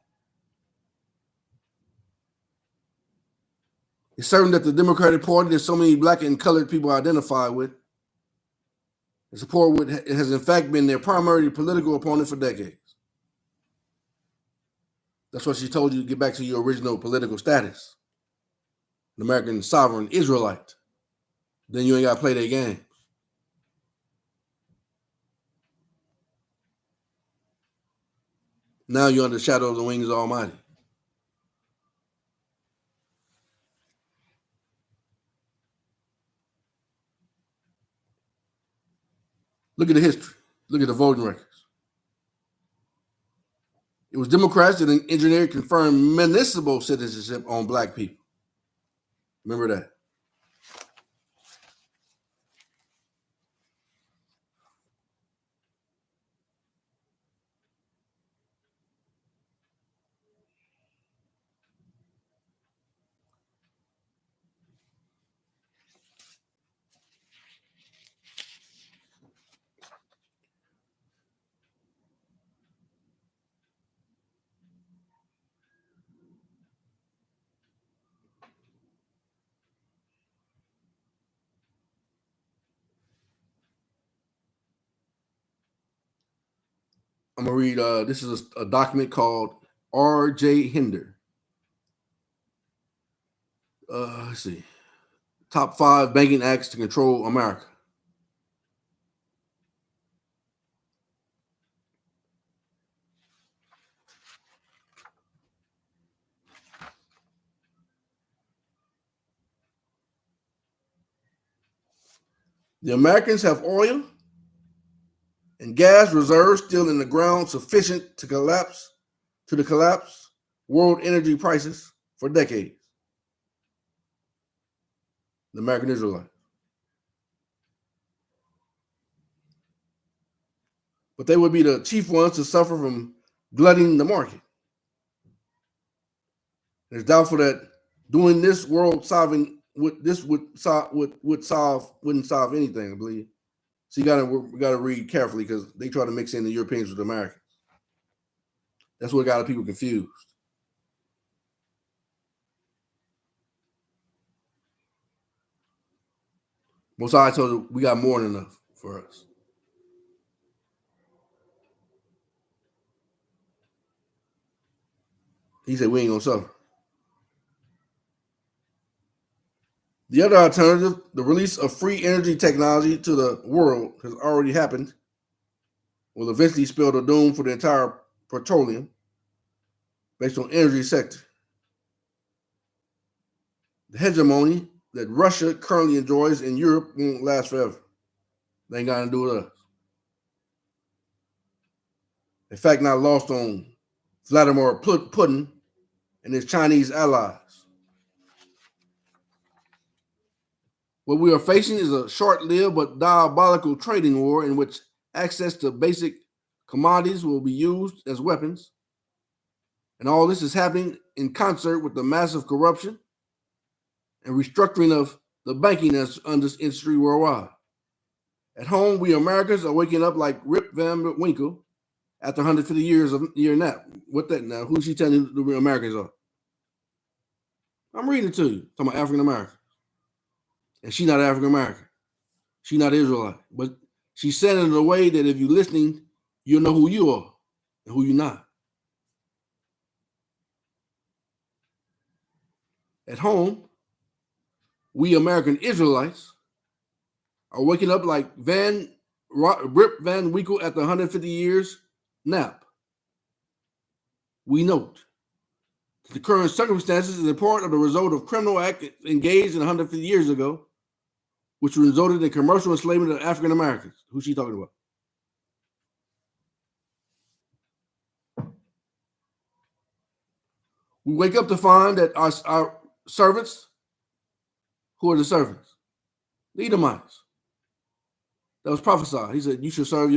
It's certain that the Democratic Party that so many black and colored people identify with and support with has in fact been their primary political opponent for decades. That's why she told you to get back to your original political status, an American sovereign Israelite. Then you ain't got to play their game. Now you're under the shadow of the wings of Almighty. Look at the history. Look at the voting records. It was Democrats that engineered conferring municipal citizenship on black people. Remember that. I'm going to read, this is a document called R.J. Hinder. Let's see. Top 5 banking acts to control America. The Americans have oil and gas reserves still in the ground sufficient to collapse world energy prices for decades. The American Israelites. But they would be the chief ones to suffer from glutting the market. It's doubtful that doing this wouldn't solve anything, I believe. So we gotta read carefully because they try to mix in the Europeans with the Americans. That's what got people confused. Most I told you we got more than enough for us. He said we ain't gonna suffer. The other alternative, the release of free energy technology to the world, has already happened, will eventually spell the doom for the entire petroleum based on energy sector. The hegemony that Russia currently enjoys in Europe won't last forever. They ain't got to do with us. In fact, not lost on Vladimir Putin and his Chinese allies. What we are facing is a short-lived but diabolical trading war in which access to basic commodities will be used as weapons. And all this is happening in concert with the massive corruption and restructuring of the banking industry worldwide. At home, we Americans are waking up like Rip Van Winkle after 150 years of year nap. What that now? Who's she telling the Americans are? I'm reading it to you. Talking about African American. And she's not African American. She's not Israelite. But she said it in a way that if you're listening, you'll know who you are and who you're not. At home, we American Israelites are waking up like Rip Van Winkle after 150 years nap. We note the current circumstances is a part of the result of criminal act engaged in 150 years ago, which resulted in commercial enslavement of African Americans. Who's she talking about? We wake up to find that our servants, who are the servants? The Edomites. That was prophesied. He said, you should serve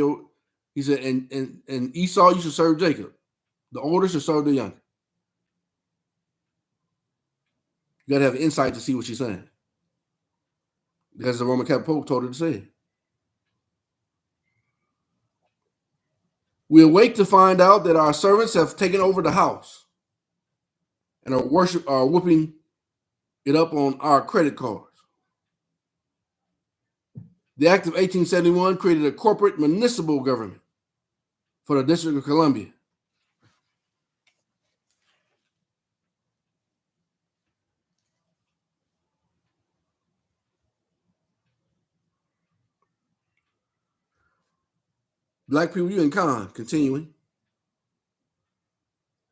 he said, and Esau, you should serve Jacob. The older should serve the younger. You got to have insight to see what she's saying. Because the Roman Catholic Pope told her to say it. We awake to find out that our servants have taken over the house and are whooping it up on our credit cards. The Act of 1871 created a corporate municipal government for the District of Columbia. Black people, you in con, continuing.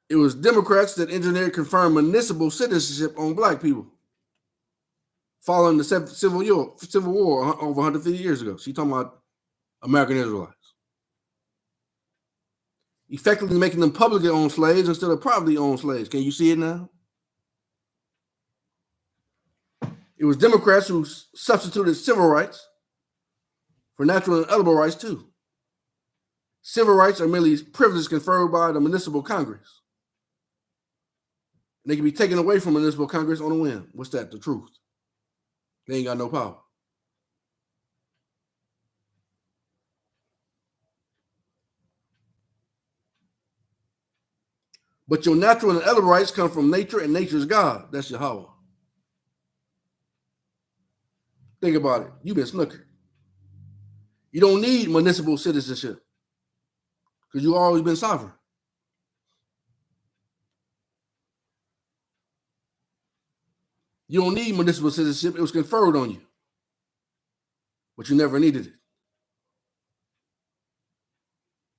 It was Democrats that engineered confirmed municipal citizenship on black people following the Civil War over 150 years ago. She's talking about American Israelites. Effectively making them publicly owned slaves instead of privately owned slaves. Can you see it now? It was Democrats who substituted civil rights for natural and edible rights too. Civil rights are merely privileges conferred by the municipal Congress. And they can be taken away from municipal Congress on a whim. What's that? The truth. They ain't got no power. But your natural and edible rights come from nature and nature's God. That's Yahweh. Think about it. You've been snookered. You don't need municipal citizenship because you've always been sovereign. You don't need municipal citizenship. It was conferred on you, but you never needed it.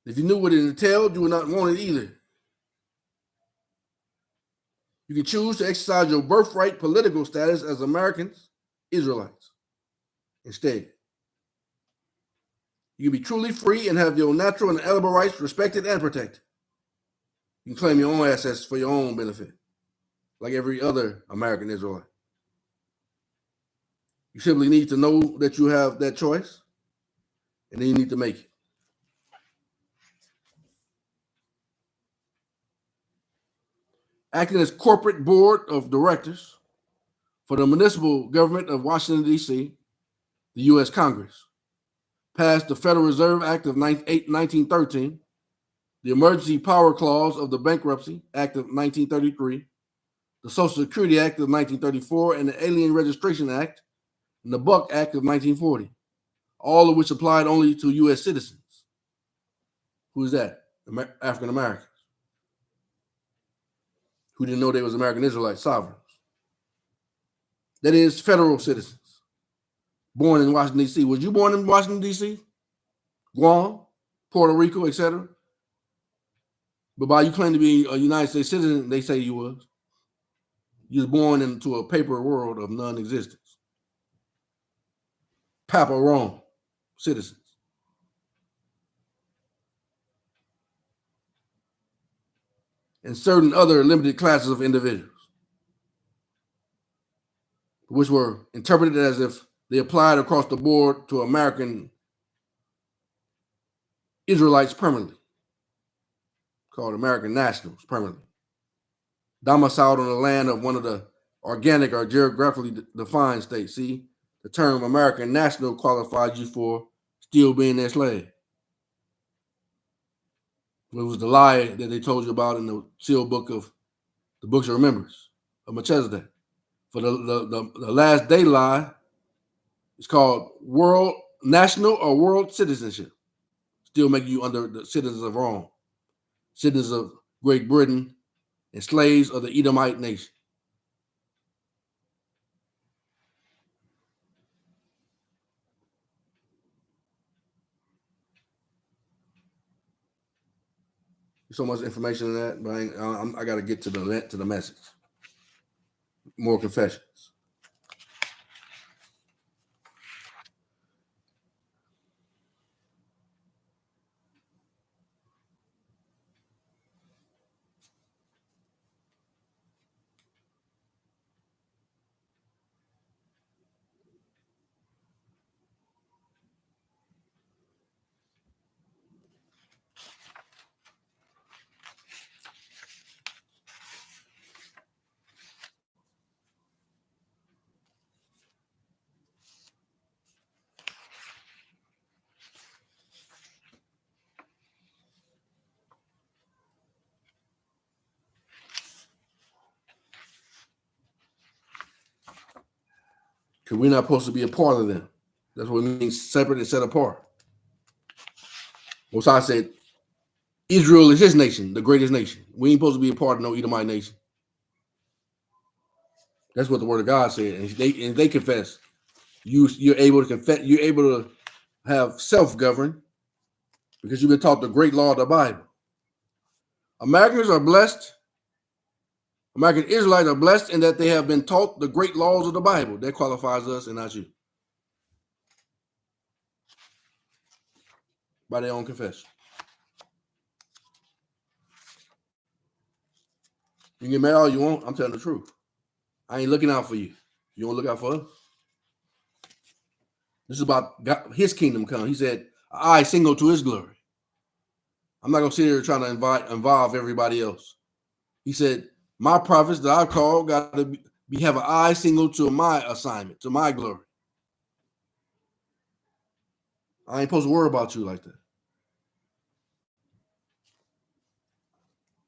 If you knew what it entailed, you would not want it either. You can choose to exercise your birthright political status as Americans, Israelites, instead. You can be truly free and have your natural and edible rights respected and protected. You can claim your own assets for your own benefit, like every other American Israelite. You simply need to know that you have that choice, and then you need to make it. Acting as corporate board of directors for the municipal government of Washington, D.C., the U.S. Congress passed the Federal Reserve Act of 1913, the Emergency Power Clause of the Bankruptcy Act of 1933, the Social Security Act of 1934, and the Alien Registration Act and the Buck Act of 1940, all of which applied only to U.S. citizens. Who is that? African Americans, who didn't know they was American Israelite sovereigns. That is, federal citizens, born in Washington, D.C. Was you born in Washington, D.C., Guam, Puerto Rico, etc.? But by you claim to be a United States citizen, they say you was. You was born into a paper world of non-existence. Papa Rome, citizens. And certain other limited classes of individuals, which were interpreted as if they applied across the board to American Israelites permanently, called American nationals permanently, domiciled on the land of one of the organic or geographically defined states. See, the term American national qualifies you for still being their slave. It was the lie that they told you about in the sealed book of the books of remembrance of Melchizedek. For the last day lie, it's called world national or world citizenship. Still making you under the citizens of Rome, citizens of Great Britain, and slaves of the Edomite nation. There's so much information in that, but I got to get to the message. More confessions. Because we're not supposed to be a part of them. That's what it means, separate and set apart. Most I said, Israel is his nation, the greatest nation. We ain't supposed to be a part of no Edomite nation. That's what the word of God said. And they confess. You're able to confess, you're able to have self-govern because you've been taught the great law of the Bible. Americans are blessed. American Israelites are blessed in that they have been taught the great laws of the Bible. That qualifies us and not you. By their own confession. You can get mad all you want. I'm telling the truth. I ain't looking out for you. You want to look out for us? This is about God, his kingdom come. He said, I single to his glory. I'm not going to sit here trying to involve everybody else. He said, my prophets that I've called got to have an eye single to my assignment, to my glory. I ain't supposed to worry about you like that.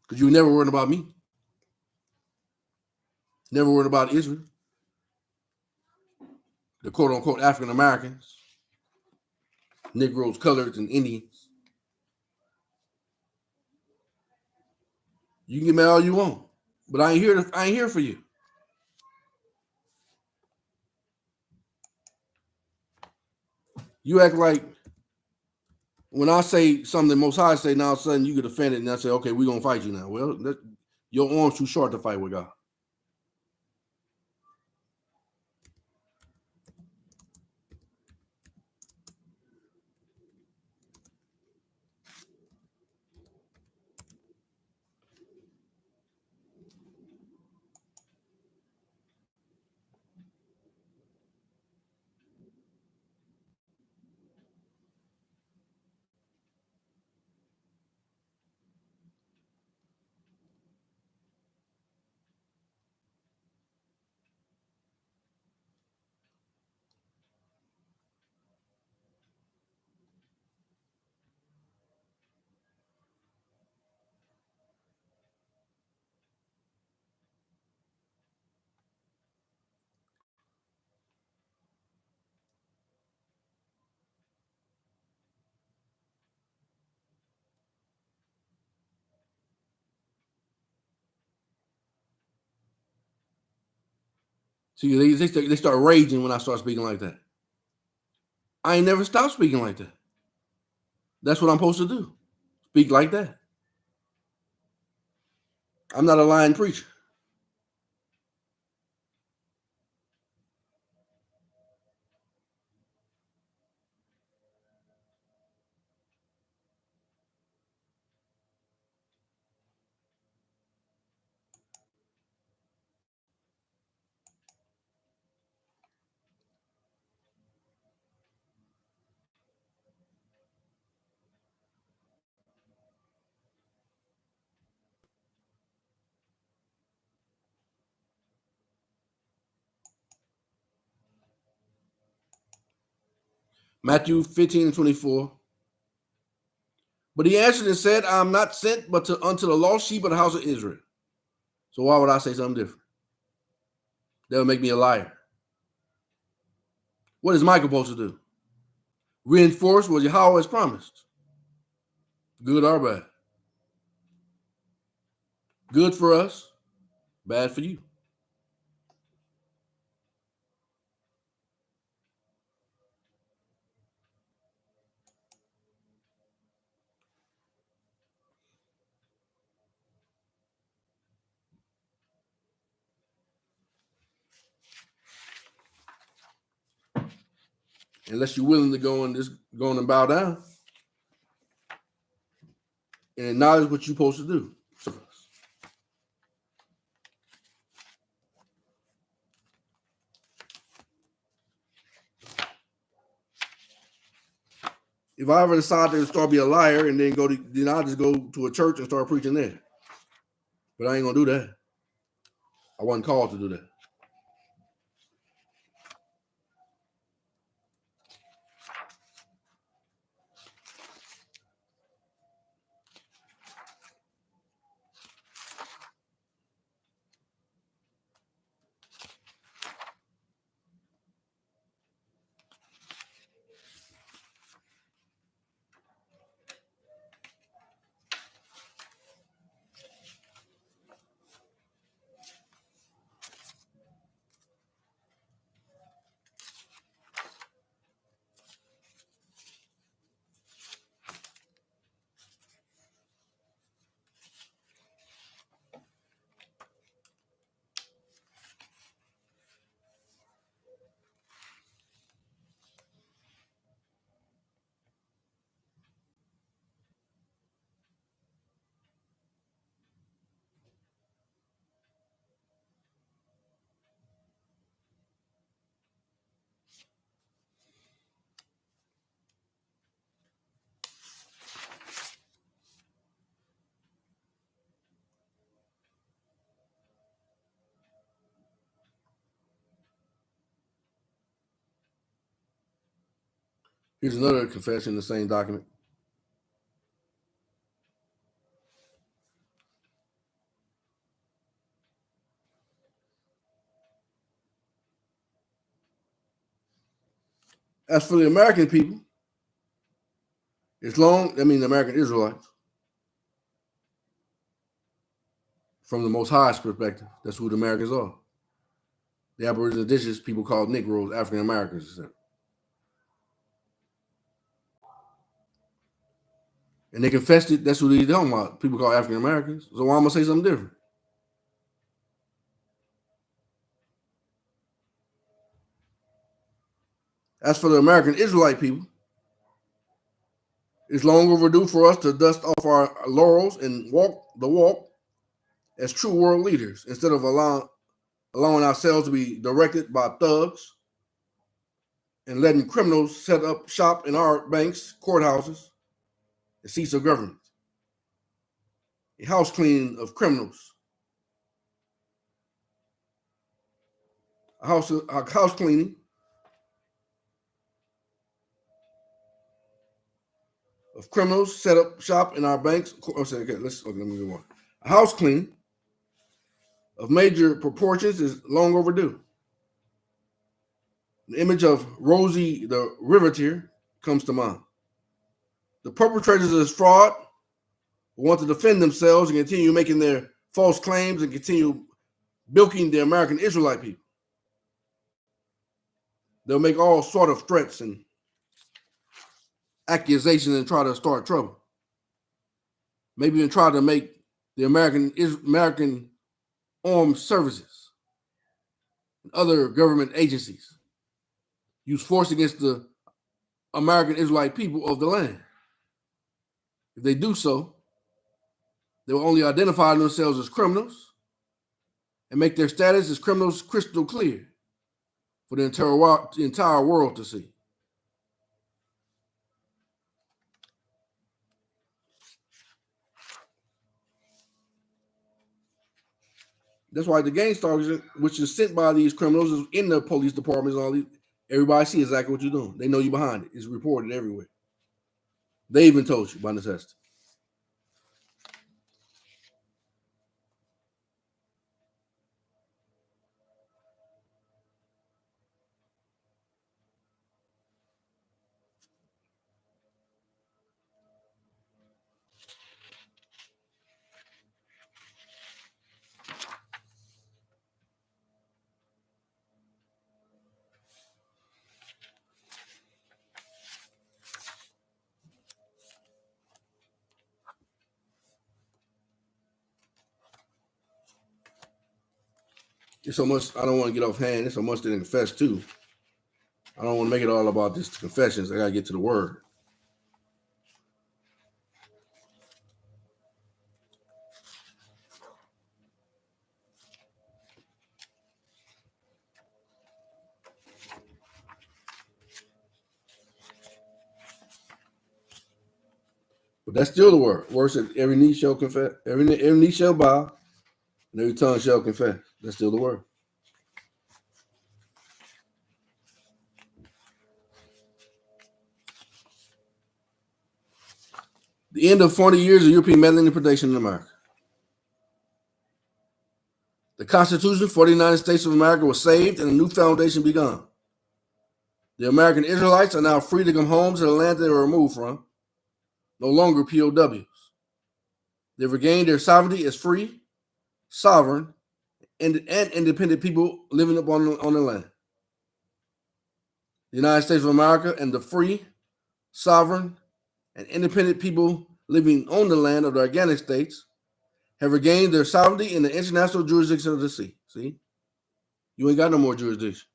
Because you were never worried about me. Never worried about Israel. The quote unquote African Americans, Negroes, coloreds, and Indians. You can get mad all you want, but I ain't here for you. You act like when I say something the Most High say, now all of a sudden you get offended and I say, okay, we're going to fight you now. Well, your arm's too short to fight with God. See, they start raging when I start speaking like that. I ain't never stopped speaking like that. That's what I'm supposed to do. Speak like that. I'm not a lying preacher. Matthew 15:24. But he answered and said, I am not sent but unto the lost sheep of the house of Israel. So why would I say something different? That would make me a liar. What is Micah supposed to do? Reinforce what Yahweh has promised. Good or bad. Good for us, bad for you. Unless you're willing to go and bow down and acknowledge what you're supposed to do. If I ever decide to start be a liar and then I'll just go to a church and start preaching there. But I ain't gonna do that. I wasn't called to do that. Here's another confession in the same document. As for the American people, the American Israelites, from the Most High's perspective, that's who the Americans are. The Aboriginal indigenous people called Negroes, African Americans, etc. And they confessed it, that's who they're talking about. People call African Americans. So why am I gonna say something different? As for the American Israelite people, it's long overdue for us to dust off our laurels and walk the walk as true world leaders instead of allowing ourselves to be directed by thugs and letting criminals set up shop in our banks, courthouses, and seats of government. A house cleaning of criminals. A house cleaning of criminals set up shop in our banks. Let me move on. A house cleaning of major proportions is long overdue. The image of Rosie the Riveteer comes to mind. The perpetrators of this fraud want to defend themselves and continue making their false claims and continue bilking the American Israelite people. They'll make all sort of threats and accusations and try to start trouble. Maybe even try to make the American armed services and other government agencies use force against the American Israelite people of the land. If they do so, they will only identify themselves as criminals and make their status as criminals crystal clear for the entire world to see. That's why the gang stalkers, which is sent by these criminals, is in the police departments and all these Everybody see exactly what you're doing. They know you behind it. It's reported everywhere. They even told you by necessity. There's so much I don't want to get off hand. There's so much to confess too. I don't want to make it all about just confessions. I gotta get to the word. But that's still the word. Word said every knee shall confess, every knee shall bow, and every tongue shall confess. That's still the word. The end of 40 years of European meddling and predation in America. The Constitution for the United States of America was saved and a new foundation begun. The American Israelites are now free to come home to the land they were removed from, no longer POWs. They've regained their sovereignty as free, sovereign, and independent people living upon on the land. The United States of America and the free, sovereign, and independent people living on the land of the organic states have regained their sovereignty in the international jurisdiction of the sea. See? You ain't got no more jurisdiction.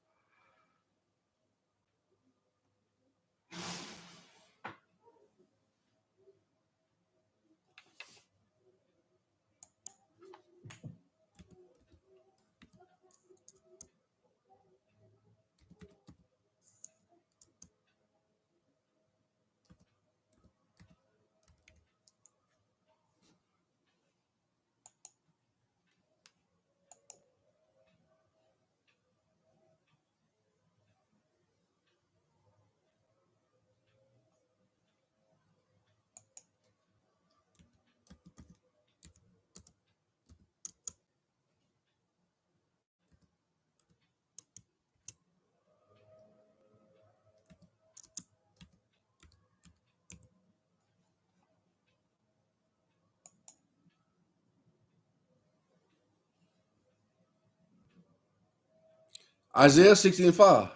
Isaiah 60:5.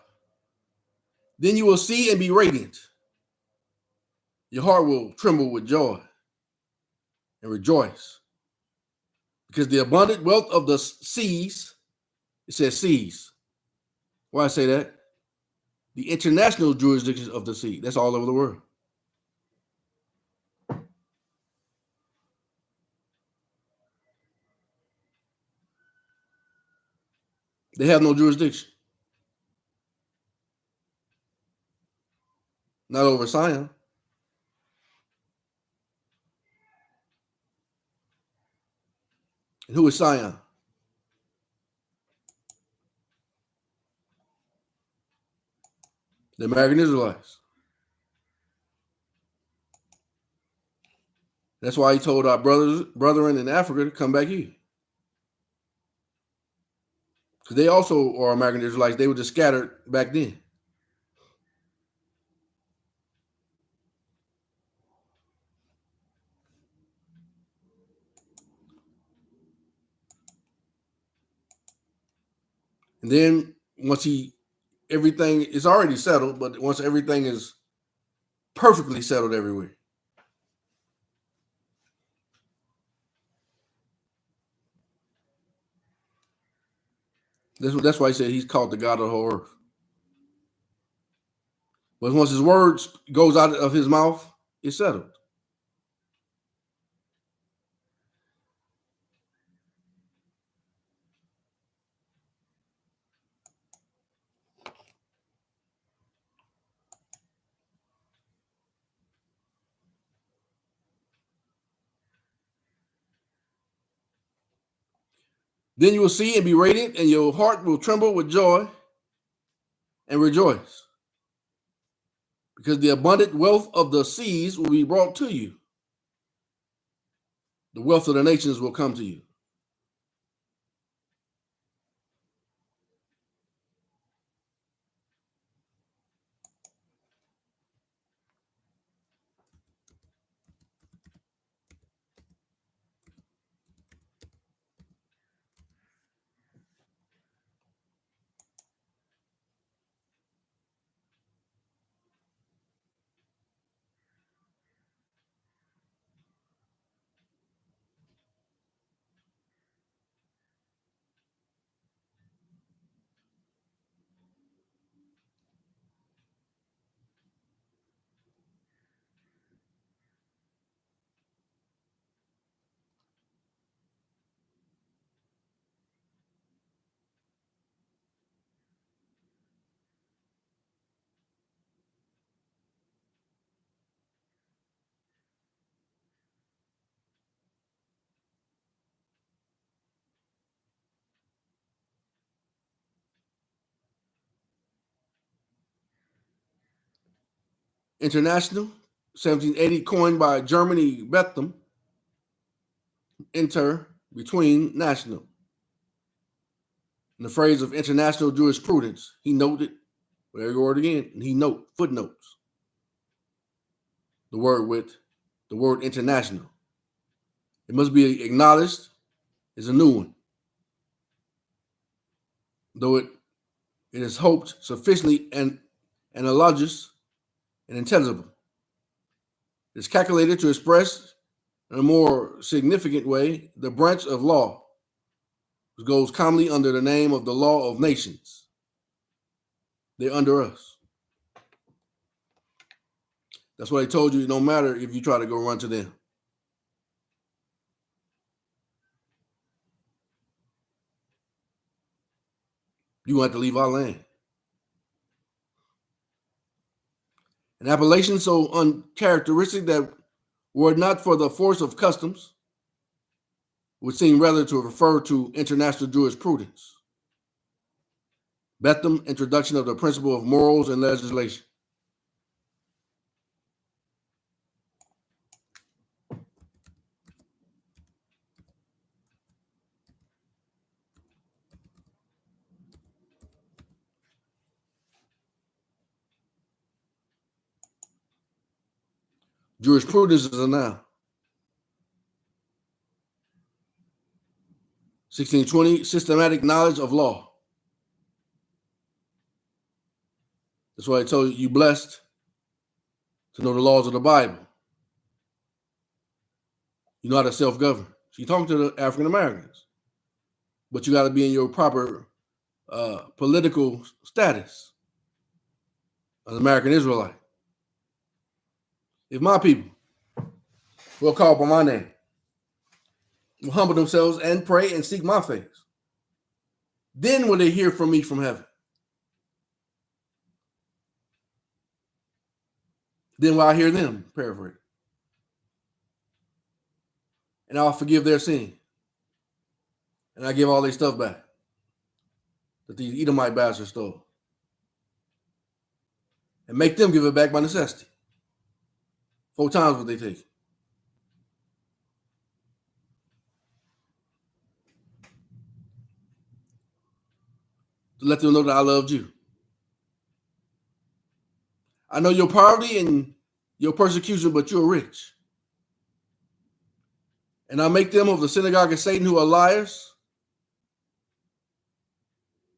Then you will see and be radiant. Your heart will tremble with joy and rejoice. Because the abundant wealth of the seas, it says seas. Why I say that? The international jurisdictions of the sea. That's all over the world. They have no jurisdiction. Not over Sion. And who is Sion? The American Israelites. That's why he told our brethren in Africa to come back here. Because they also are American Israelites. They were just scattered back then. And then once everything is already settled, but once everything is perfectly settled everywhere, that's why he said he's called the God of the whole earth. But once his words goes out of his mouth, it's settled. Then you will see and be radiant, and your heart will tremble with joy and rejoice, because the abundant wealth of the seas will be brought to you. The wealth of the nations will come to you. International, 1780, coined by Germany Bethlehem, inter, between, national. In the phrase of international jurisprudence, he noted, there you go again, and he footnotes the word international. It must be acknowledged as a new one, though it is hoped sufficiently analogous and intelligible. It is calculated to express in a more significant way the branch of law which goes commonly under the name of the law of nations. They're under us. That's why I told you it don't matter if you try to go run to them. You have to leave our land. An appellation so uncharacteristic that were it not for the force of customs, would seem rather to refer to international jurisprudence. Bethlehem, introduction of the principle of morals and legislation. Jurisprudence is a noun. 1620, systematic knowledge of law. That's why I told you blessed to know the laws of the Bible. You know how to self-govern. So you're talking to the African Americans, but you got to be in your proper political status as an American Israelite. If my people will call upon my name, will humble themselves and pray and seek my face, then will they hear from me from heaven. Then will I hear them, paraphrase. And I'll forgive their sin. And I give all their stuff back that these Edomite bastards stole. And make them give it back by necessity. 4 times what they take. To let them know that I loved you. I know your poverty and your persecution, but you're rich. And I make them of the synagogue of Satan who are liars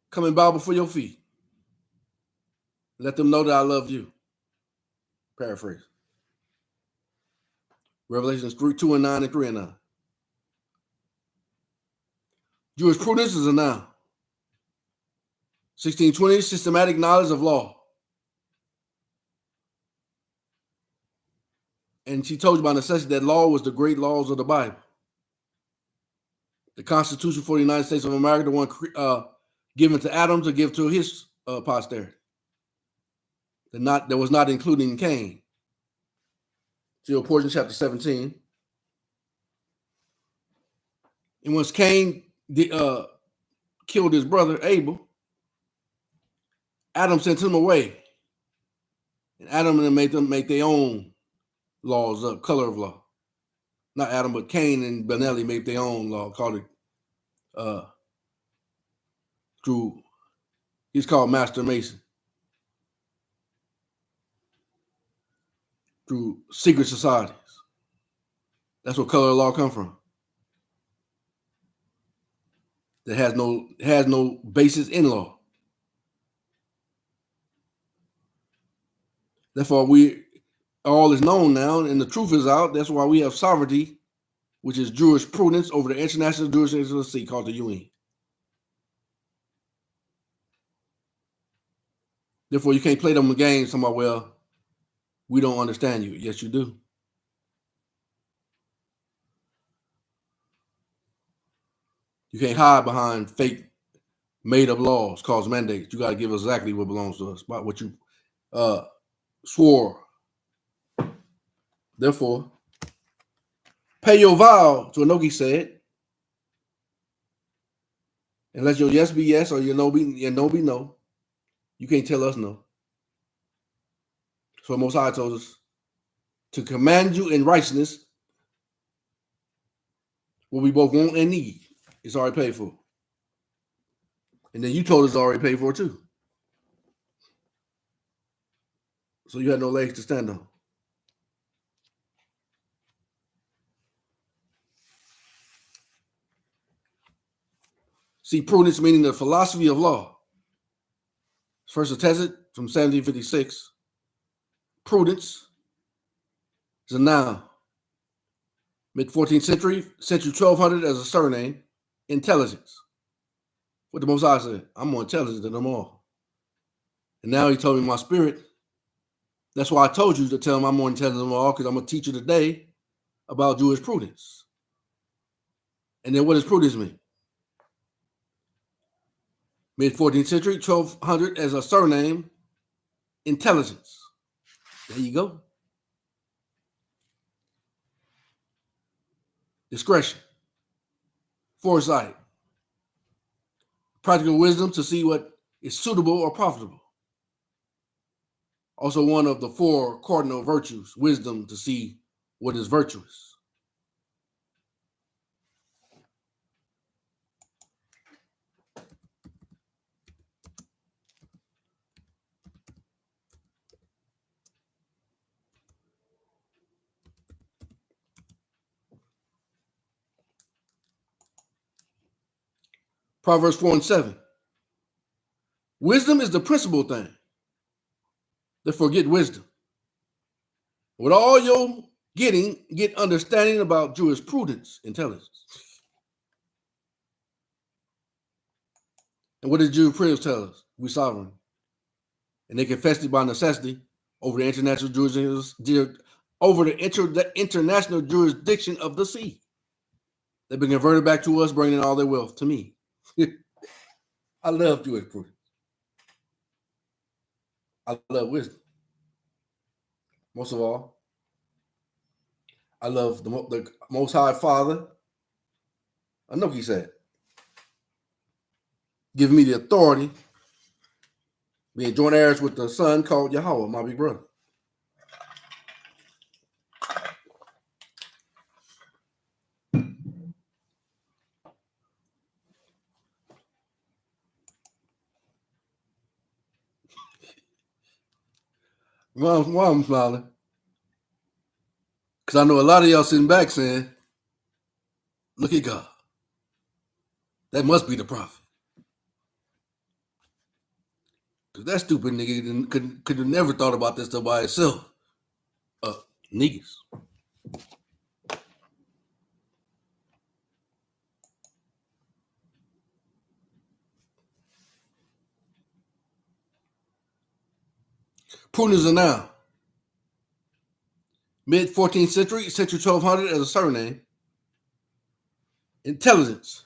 come and bow before your feet. Let them know that I love you. Paraphrase. Revelations 2:9 and 3:9. Jurisprudence is a noun. 1620, systematic knowledge of law. And she told you by necessity that law was the great laws of the Bible. The Constitution for the United States of America, the one given to Adam to give to his posterity. That was not including Cain. See your portion, chapter 17. And once Cain killed his brother Abel, Adam sent him away. And Adam and them make their own laws up, color of law. Not Adam, but Cain and Benelli made their own law, called it through, he's called Master Mason. Through secret societies. That's where color of law come from. That has no basis in law. Therefore, all is known now, and the truth is out. That's why we have sovereignty, which is jurisprudence over the international jurisdiction of the sea, called the UN. Therefore, you can't play them games talking about, well, we don't understand you. Yes, you do. You can't hide behind fake, made-up laws, cause mandates. You got to give exactly what belongs to us, about what you swore. Therefore, pay your vow to Anokeesed. And let your yes be yes or your no be no. You can't tell us no. So Most High told us to command you in righteousness what we both want and need. It's already paid for. And then you told us it's already paid for too. So you had no legs to stand on. See, prudence meaning the philosophy of law. First attested from 1756. Prudence is a noun. Mid-14th century 1200 as a surname. Intelligence. What the Most High said, I'm more intelligent than them all. And now he told me my spirit. That's why I told you to tell him I'm more intelligent than them all, because I'm going to teach you today about Jewish prudence. And then what does prudence mean? Mid-14th century, 1200 as a surname, intelligence. There you go. Discretion, foresight, practical wisdom to see what is suitable or profitable. Also one of the 4 cardinal virtues, wisdom to see what is virtuous. Proverbs 4:7. Wisdom is the principal thing. Therefore, get wisdom. With all your getting, get understanding about jurisprudence, intelligence. And what does jurisprudence tell us? We're sovereign. And they confessed it by necessity over the international jurisdiction, international jurisdiction of the sea. They've been converted back to us, bringing all their wealth to me. I love Jewish prudence. I love wisdom. Most of all, I love the Most High Father, Anokeesed, giving me the authority, being joint heirs with the son called Yahweh, my big brother. Why I'm smiling? Because I know a lot of y'all sitting back saying, look at God. That must be the prophet. Because that stupid nigga could have never thought about this stuff by itself. Niggas. Prudence is a noun. Mid-14th century 1200 as a surname. Intelligence.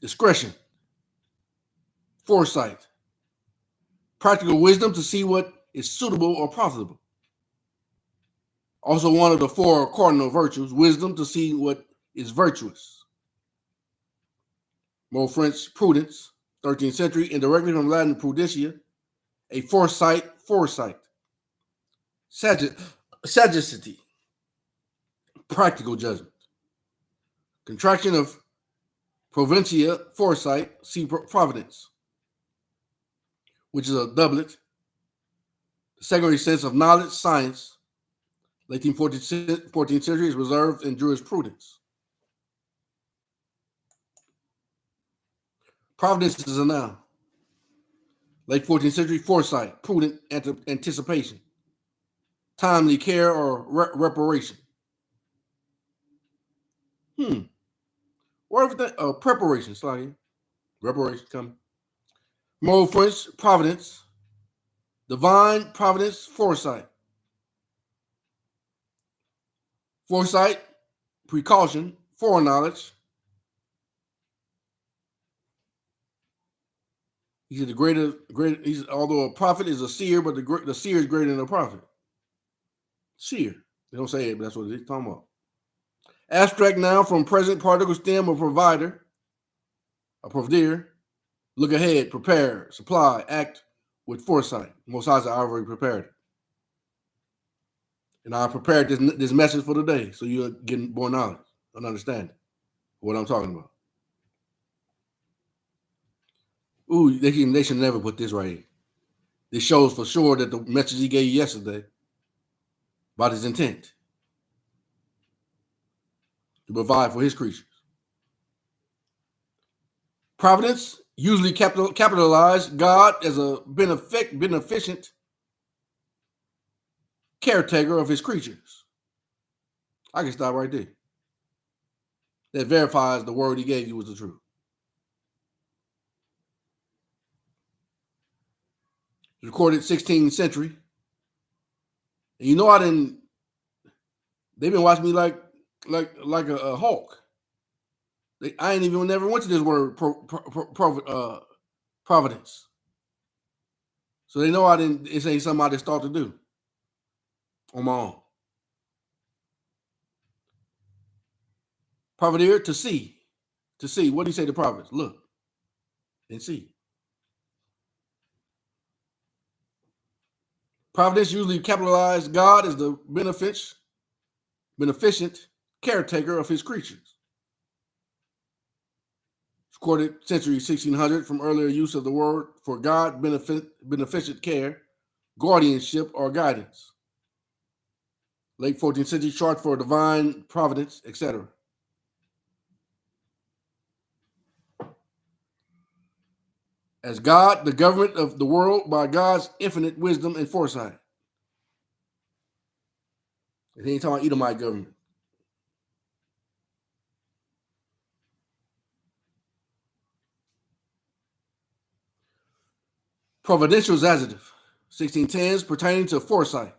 Discretion. Foresight. Practical wisdom to see what is suitable or profitable. Also one of the 4 cardinal virtues, wisdom to see what is virtuous. More French, prudence. 13th century, and directly from Latin prudentia, a foresight, sagacity, practical judgment. Contraction of provincia, foresight, see providence, which is a doublet. The secondary sense of knowledge, science, late 14th century is reserved in jurisprudence. Providence is a noun. Late 14th century, foresight, prudent anticipation, timely care or reparation. What everything? Preparation, sorry. Reparation coming. Moral French, providence, divine providence, foresight. Foresight, precaution, foreknowledge. He said the greater. Although a prophet is a seer, but the seer is greater than a prophet. Seer. They don't say it, but that's what they're talking about. Abstract noun from present participle stem or provider, a provider. Look ahead, prepare, supply, act with foresight. Most High, I already prepared it. And I prepared this message for today, so you're getting more knowledge and understanding what I'm talking about. Ooh, they should never put this right here. This shows for sure that the message he gave you yesterday about his intent to provide for his creatures. Providence, usually capitalized, God as a beneficent caretaker of his creatures. I can stop right there. That verifies the word he gave you was the truth. Recorded 16th century. And you know they've been watching me like a hawk. I ain't even never went to this word providence. So they know it ain't something I just thought to do on my own. Provideer, to see. To see. What do you say to prophets? Look and see. Providence usually capitalized. God is the beneficent caretaker of his creatures. Recorded century 1600 from earlier use of the word for God, beneficent care, guardianship, or guidance. Late 14th century chart for divine providence, etc. As God, the government of the world by God's infinite wisdom and foresight. And he ain't talking about Edomite government. Providential Zazative, 1610s, pertaining to foresight.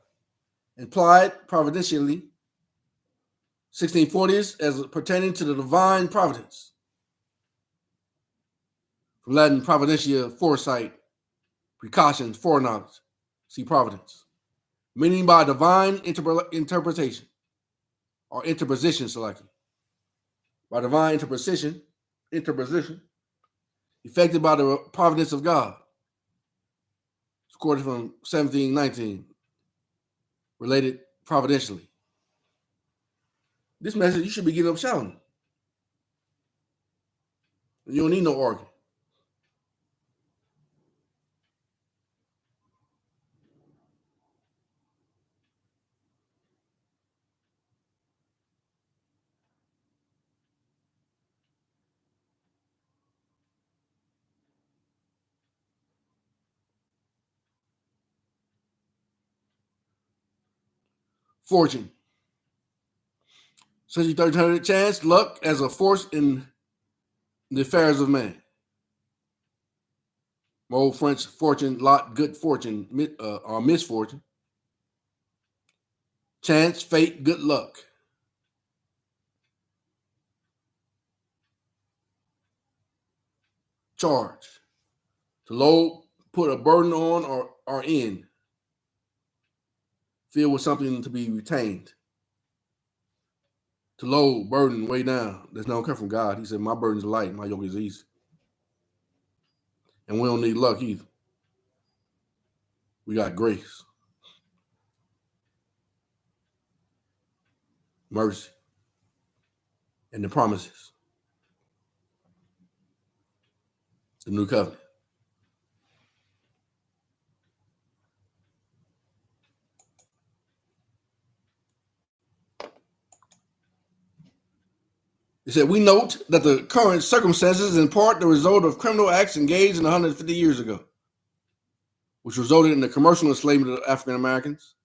Implied providentially, 1640s, as pertaining to the divine providence. From Latin providentia, foresight, precautions, foreknowledge. See providence. Meaning by divine interpretation or interposition selected. By divine interposition, effected by the providence of God. It's quoted from 1719, related providentially. This message, you should be getting up shouting. You don't need no organ. Fortune. Since 1300 chance, luck as a force in the affairs of man. Old French fortune, lot, good fortune, or misfortune. Chance, fate, good luck. Charge. To load, put a burden on or in. Fill with something to be retained. To load, burden, way down. That's not come from God. He said, my burden's light, my yoke is easy. And we don't need luck either. We got grace, mercy, and the promises. The new covenant. It said, we note that the current circumstances in part the result of criminal acts engaged in 150 years ago, which resulted in the commercial enslavement of African Americans.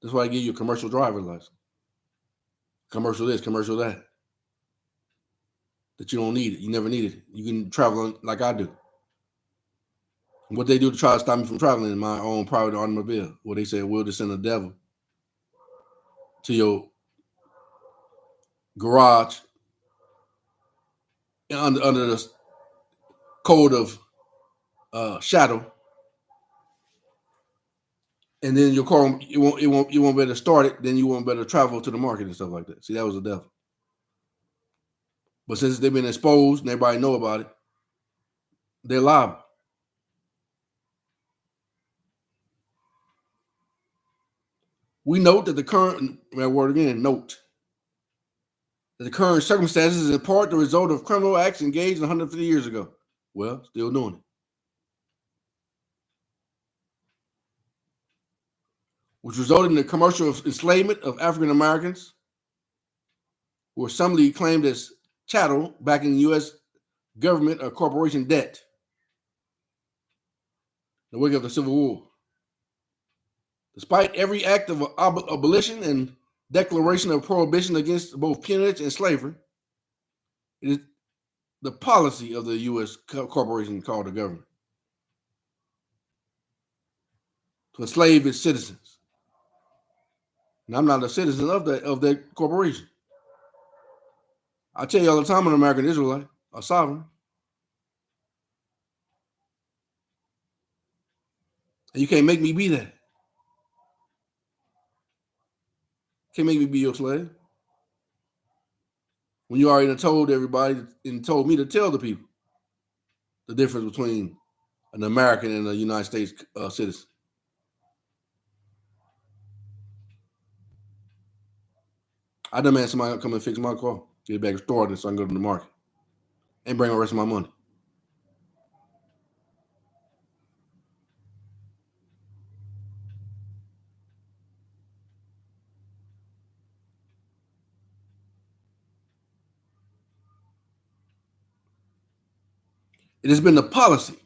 That's why I give you a commercial driver's license. Commercial this, commercial that. That you don't need it. You never needed it. You can travel like I do. What they do to try to stop me from traveling in my own private automobile, where they say, we'll just send the devil to your garage under the code of shadow, and then your car you won't be able to start it. Then you won't be able to travel to the market and stuff like that. See, that was the devil. But since they've been exposed and everybody know about it, they're liable. We note that the current note that the current circumstances is in part the result of criminal acts engaged 150 years ago. Well, still doing it. Which resulted in the commercial enslavement of African Americans, who were somebody claimed as chattel back in U.S. government or corporation debt. The wake of the Civil War. Despite every act of abolition and declaration of prohibition against both peonage and slavery, it is the policy of the U.S. corporation called the government to enslave its citizens. And I'm not a citizen of that corporation. I tell you all the time, I'm an American Israelite, a sovereign. And you can't make me be that. Can't make me be your slave. When you already told everybody and told me to tell the people the difference between an American and a United States citizen. I demand somebody come and fix my car, get it back started so I can go to the market and bring the rest of my money. It has been the policy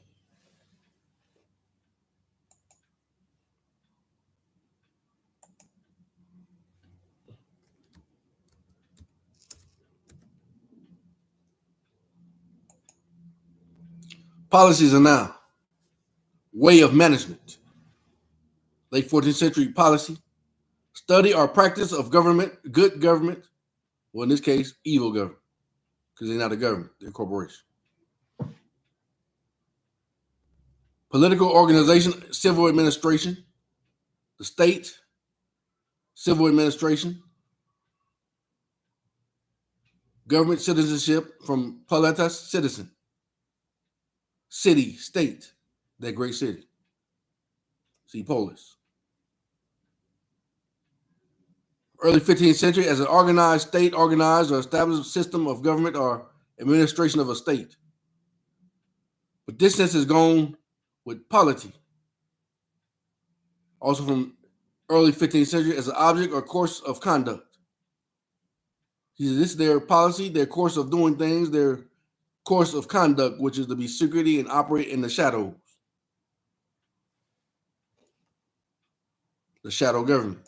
policies are now way of management. Late 14th century policy, study or practice of government, good government, well, in this case, evil government, because they're not a government, they're a corporation. Political organization, civil administration, the state, civil administration, government citizenship from politas, citizen, city, state, that great city. See, polis. Early 15th century, as an organized state, organized or established system of government or administration of a state. But this sense is gone with polity. Also from early 15th century, as an object or course of conduct. This is their policy, their course of doing things, their course of conduct, which is to be secrecy and operate in the shadows. The shadow government.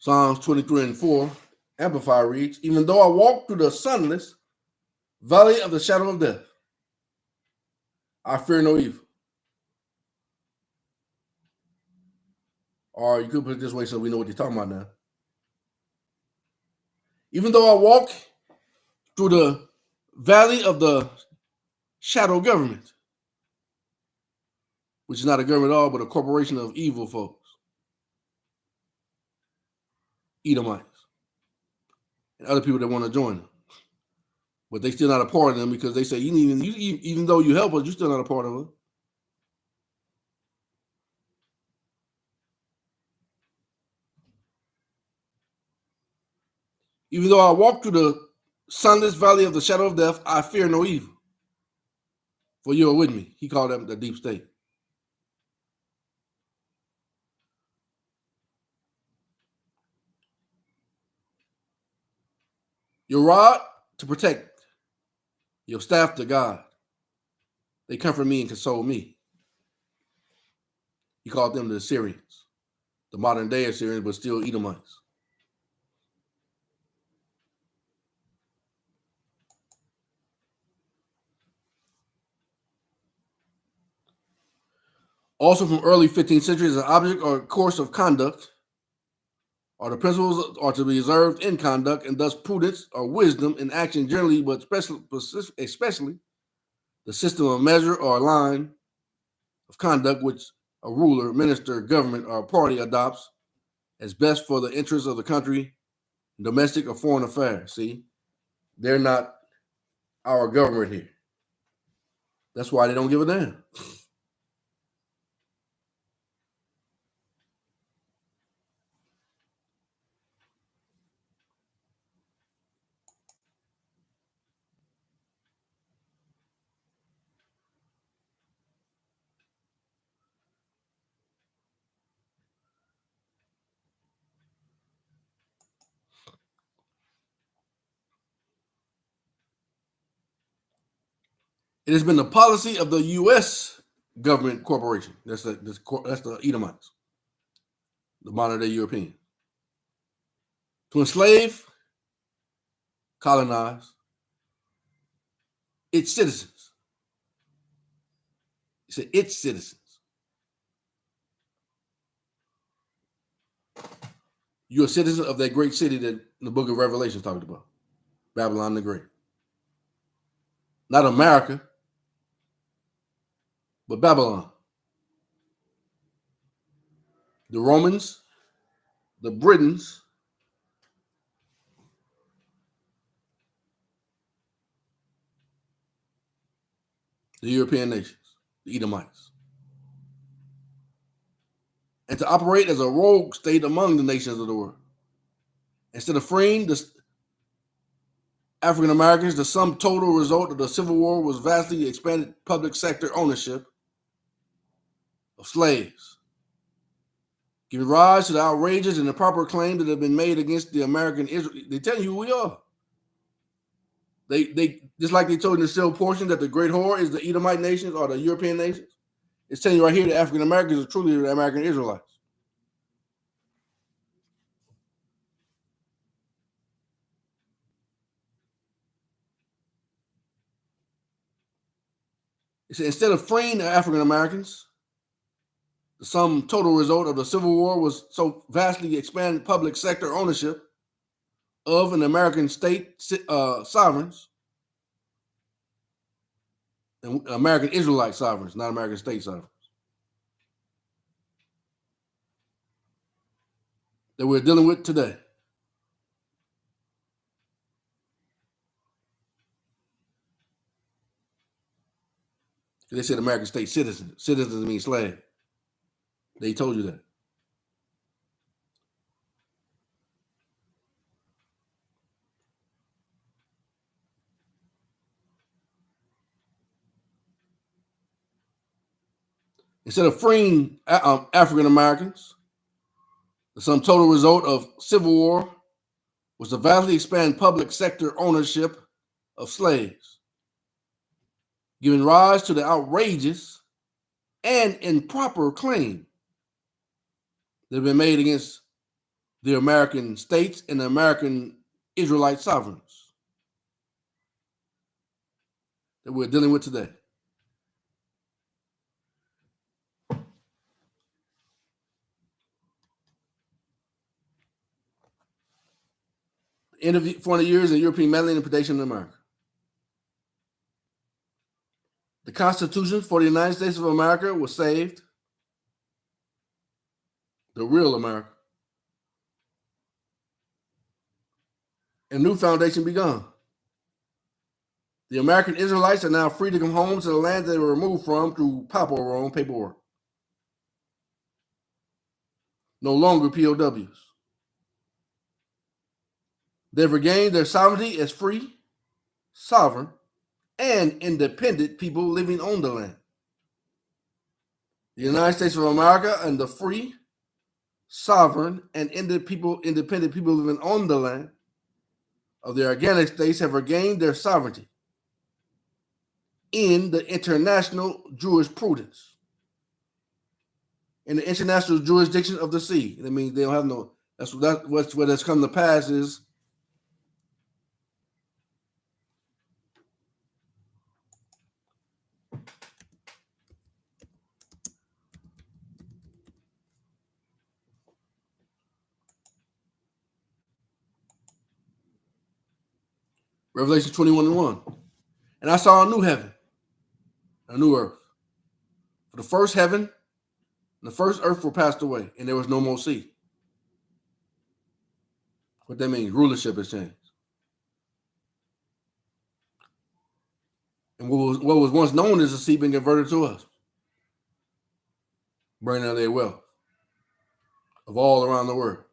Psalms 23:4, Amplified reads, even though I walk through the sunless valley of the shadow of death, I fear no evil. Or you could put it this way so we know what you're talking about now. Even though I walk through the valley of the shadow government, which is not a government at all, but a corporation of evil folks, Edomites, and other people that want to join them. But they still not a part of them because they say, even though you help us, you're still not a part of us. Even though I walk through the sunless valley of the shadow of death, I fear no evil, for you are with me. He called them the deep state. Your rod to protect, your staff to guide. They comfort me and console me. He called them the Assyrians, the modern day Assyrians, but still Edomites. Also from early 15th century, as an object or course of conduct, or the principles are to be observed in conduct, and thus prudence or wisdom in action generally, but especially the system of measure or line of conduct which a ruler, minister, government, or party adopts as best for the interests of the country, domestic or foreign affairs. See, they're not our government here. That's why they don't give a damn. It has been the policy of the U.S. government corporation. That's the Edomites, the modern day European, to enslave, colonize its citizens. He said its citizens. You're a citizen of that great city that the book of Revelation talked about, Babylon the Great. Not America, but Babylon. The Romans, the Britons, the European nations, the Edomites. And to operate as a rogue state among the nations of the world. Instead of freeing the African Americans, the sum total result of the Civil War was vastly expanded public sector ownership of slaves, giving rise to the outrages and improper claims that have been made against the American Israel. They tell you who we are. They just like they told in the civil portion that the great whore is the Edomite nations or the European nations. It's telling you right here that African Americans are truly the American Israelites. It said instead of freeing the African Americans, the sum total result of the Civil War was so vastly expanded public sector ownership of an American state sovereigns and American Israelite sovereigns, not American state sovereigns, that we're dealing with today. They said American state citizens. Citizens mean slave. They told you that. Instead of freeing African Americans, the sum total result of Civil War was to vastly expand public sector ownership of slaves, giving rise to the outrageous and improper claim that have been made against the American states and the American Israelite sovereigns that we're dealing with today. End of 40 years of European meddling and predation in America. The Constitution for the United States of America was saved. The real America. A new foundation begun. The American Israelites are now free to come home to the land they were removed from through paperwork. No longer POWs. They've regained their sovereignty as free, sovereign, and independent people living on the land. The United States of America and the free, sovereign, and independent people living on the land of the organic states have regained their sovereignty in the international jurisprudence, in the international jurisdiction of the sea. That means they don't have no. That's what has come to pass is Revelation 21:1. And I saw a new heaven, a new earth. For the first heaven and the first earth were passed away, and there was no more sea. What that means, rulership has changed. And what was once known as the sea been converted to us, bringing out their wealth of all around the world.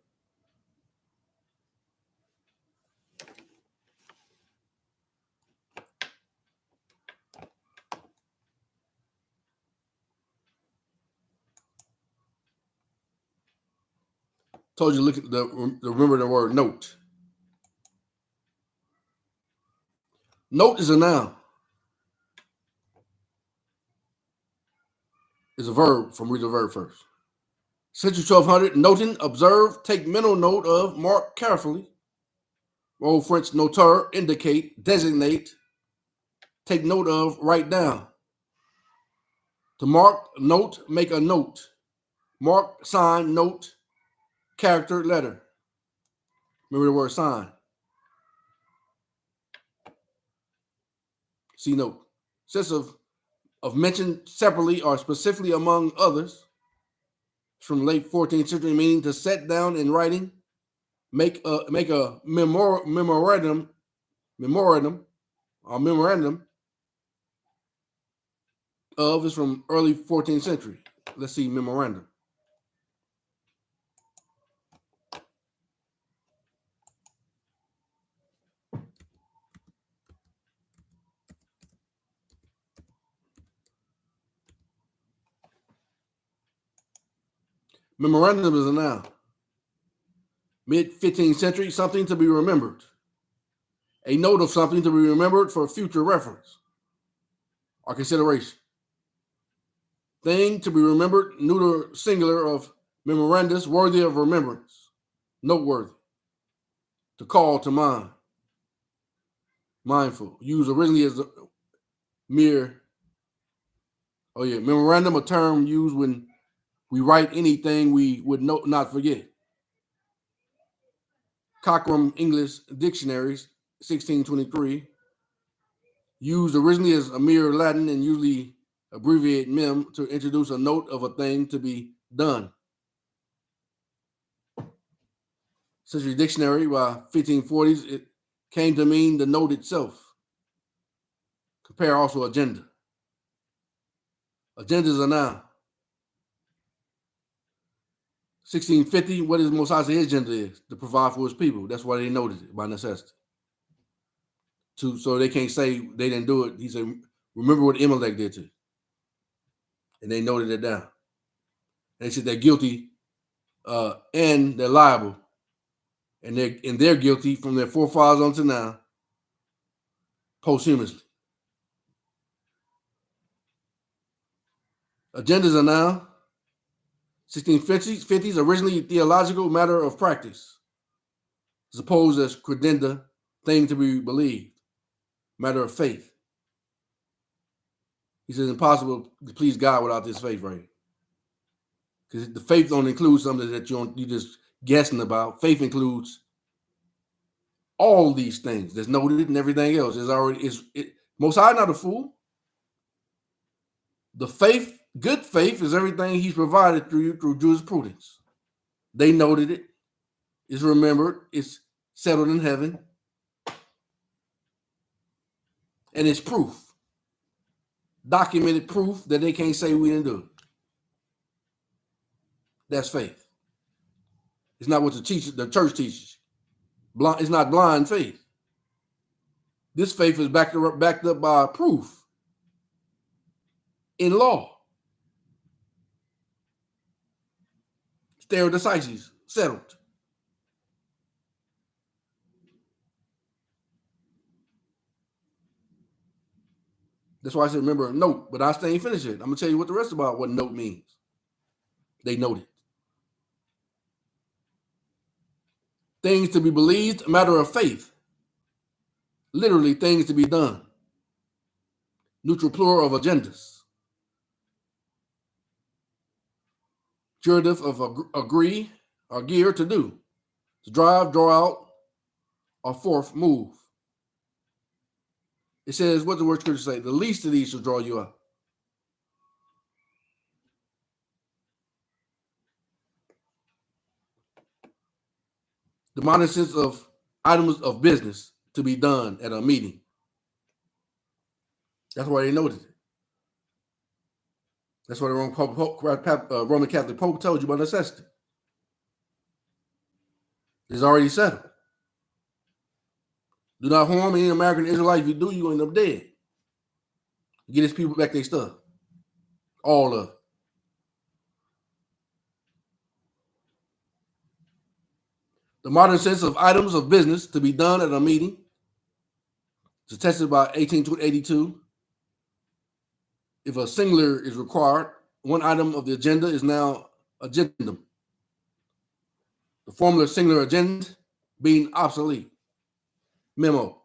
Told you, look at remember the word note. Note is a noun. Is a verb. From read the verb first. Century 1200, noting, observe, take mental note of, mark carefully. Old French noteur, indicate, designate, take note of, write down. To mark, note, make a note. Mark, sign, note, character, letter. Remember the word sign. See note. Sense of mention separately or specifically among others. From late 14th century, meaning to set down in writing, make a memorandum of is from early 14th century. Let's see, memorandum. Memorandum is a noun. Mid-15th century, something to be remembered. A note of something to be remembered for future reference or consideration. Thing to be remembered, neuter singular of memorandus, worthy of remembrance, noteworthy. To call to mind, mindful. Used originally as a mere, memorandum, a term used when we write anything we would not forget. Cochrane English Dictionaries, 1623. Used originally as a mere Latin and usually abbreviate mem to introduce a note of a thing to be done. Century Dictionary by 1540s, it came to mean the note itself. Compare also agenda. Agenda is a noun. 1650, what is Most High's agenda is? To provide for his people. That's why they noted it by necessity. So they can't say they didn't do it. He said, remember what Amalek did to you. And they noted it down. And they said they're guilty and they're liable. And they're guilty from their forefathers until now, posthumously. Agendas are now 1650s, originally theological matter of practice, supposed as credenda, thing to be believed, matter of faith. He says impossible to please God without this faith, right? Because the faith don't include something that you're just guessing about. Faith includes all these things that's noted and everything else. Most High not a fool. The faith, good faith, is everything he's provided through you through jurisprudence. They noted it. It's remembered. It's settled in heaven. And it's proof. Documented proof that they can't say we didn't do it. That's faith. It's not what the church teaches. It's not blind faith. This faith is backed up by proof in law. Stare decisis, settled. That's why I said remember a note, but I still ain't finished it. I'm gonna tell you what the rest about what note means. They noted. Things to be believed, matter of faith. Literally things to be done. Neutral plural of agendas. Gerative of agree or gear to do. To drive, draw out, or forth, move. It says, what the word scripture say? The least of these shall draw you out. The modern sense of items of business to be done at a meeting. That's why they noted it. That's why the Roman Catholic Pope told you about necessity. It's already settled. Do not harm any American Israelite. If you do, you end up dead. Get his people back their stuff. All of it. The modern sense of items of business to be done at a meeting. It's attested by 1882. If a singular is required, one item of the agenda is now agendum. The formula singular agenda being obsolete. Memo.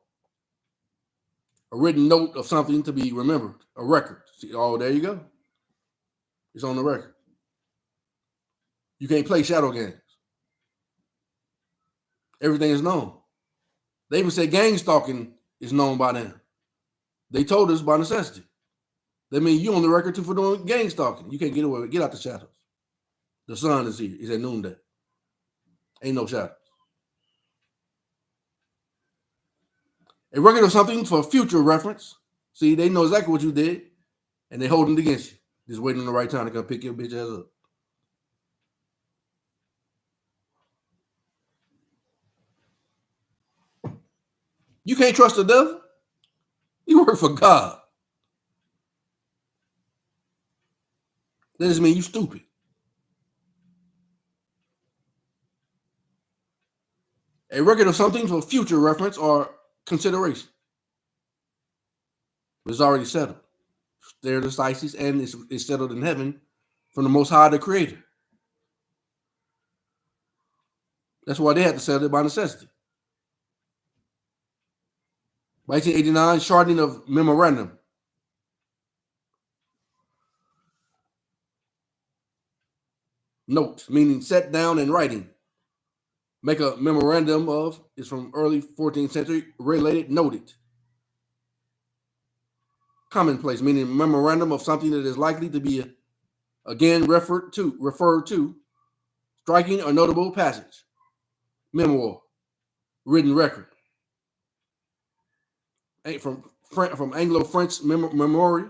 A written note of something to be remembered. A record. See, oh, there you go. It's on the record. You can't play shadow games. Everything is known. They even said gang stalking is known by them. They told us by necessity. That means you on the record too for doing gang stalking. You can't get away with it. Get out the shadows. The sun is here. It's at noonday. Ain't no shadows. A record of something for future reference. See, they know exactly what you did, and they holding it against you. Just waiting on the right time to come pick your bitch ass up. You can't trust the devil. You work for God. That doesn't mean you stupid. A record of something for future reference or consideration. It's already settled. They're decisive, and it's settled in heaven from the Most High, the Creator. That's why they had to settle it by necessity. 1989, shortening of memorandum. Note, meaning set down in writing. Make a memorandum of, is from early 14th century, related, noted. Commonplace, meaning memorandum of something that is likely to be again referred to. Striking or notable passage. Memoir, written record. From Anglo-French memory,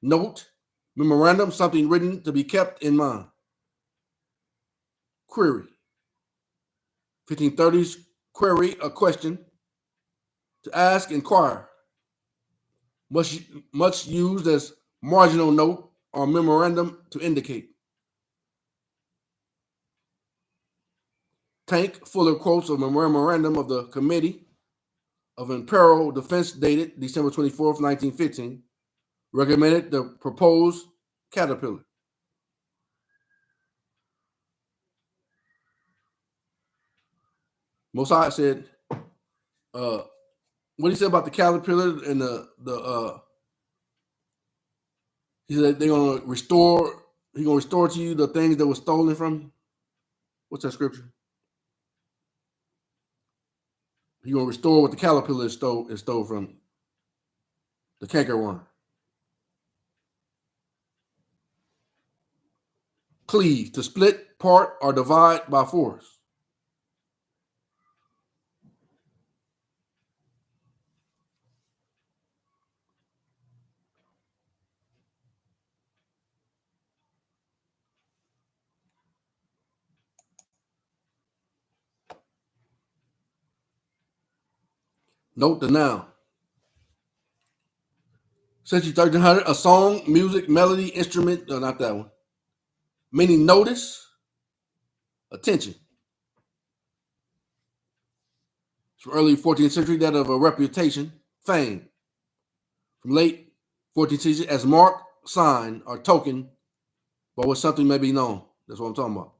note, memorandum, something written to be kept in mind. Query, 1530s, query, a question, to ask, inquire. Much used as marginal note or memorandum to indicate. Tank, fuller quotes of a memorandum of the Committee of Imperial Defense dated December 24th, 1915, recommended the proposed caterpillar. Mosiah said, what he said about the caterpillar and he said they're gonna restore. He's gonna restore to you the things that were stolen from you. What's that scripture? He's gonna restore what the caterpillar stole from you. The cankerworm. Cleave, to split, part, or divide by force. Note the noun. Century 1300, a song, music, melody, instrument. No, not that one. Meaning notice, attention. From early 14th century, that of a reputation, fame. From late 14th century, as mark, sign, or token by what something may be known. That's what I'm talking about.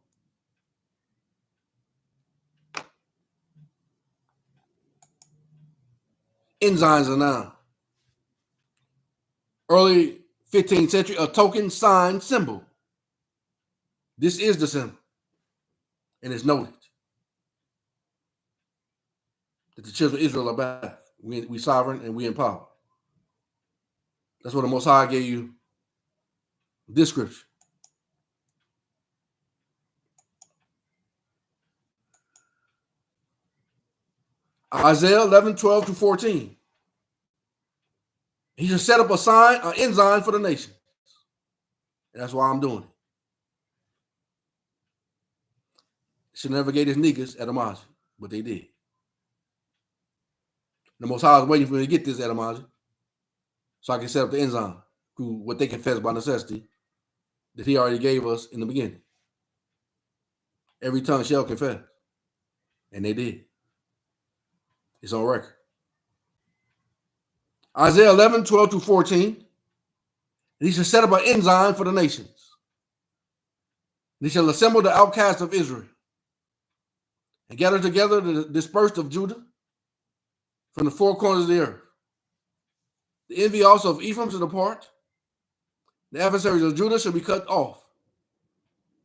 Ensigns are noun. Early 15th century, a token, sign, symbol. This is the symbol, and it's noted that the children of Israel are back. We sovereign and we in power. That's what the Most High gave you this scripture. Isaiah 11:12-14. He should set up a sign, an ensign for the nation. And that's why I'm doing it. Should never gave his niggas etymology, but they did. The Most High was waiting for me to get this etymology so I can set up the ensign through what they confess by necessity that he already gave us in the beginning. Every tongue shall confess. And they did. It's on record. Isaiah 11:12-14. He shall set up an ensign for the nations. He shall assemble the outcasts of Israel and gather together the dispersed of Judah from the four corners of the earth. The envy also of Ephraim shall depart. The adversaries of Judah shall be cut off.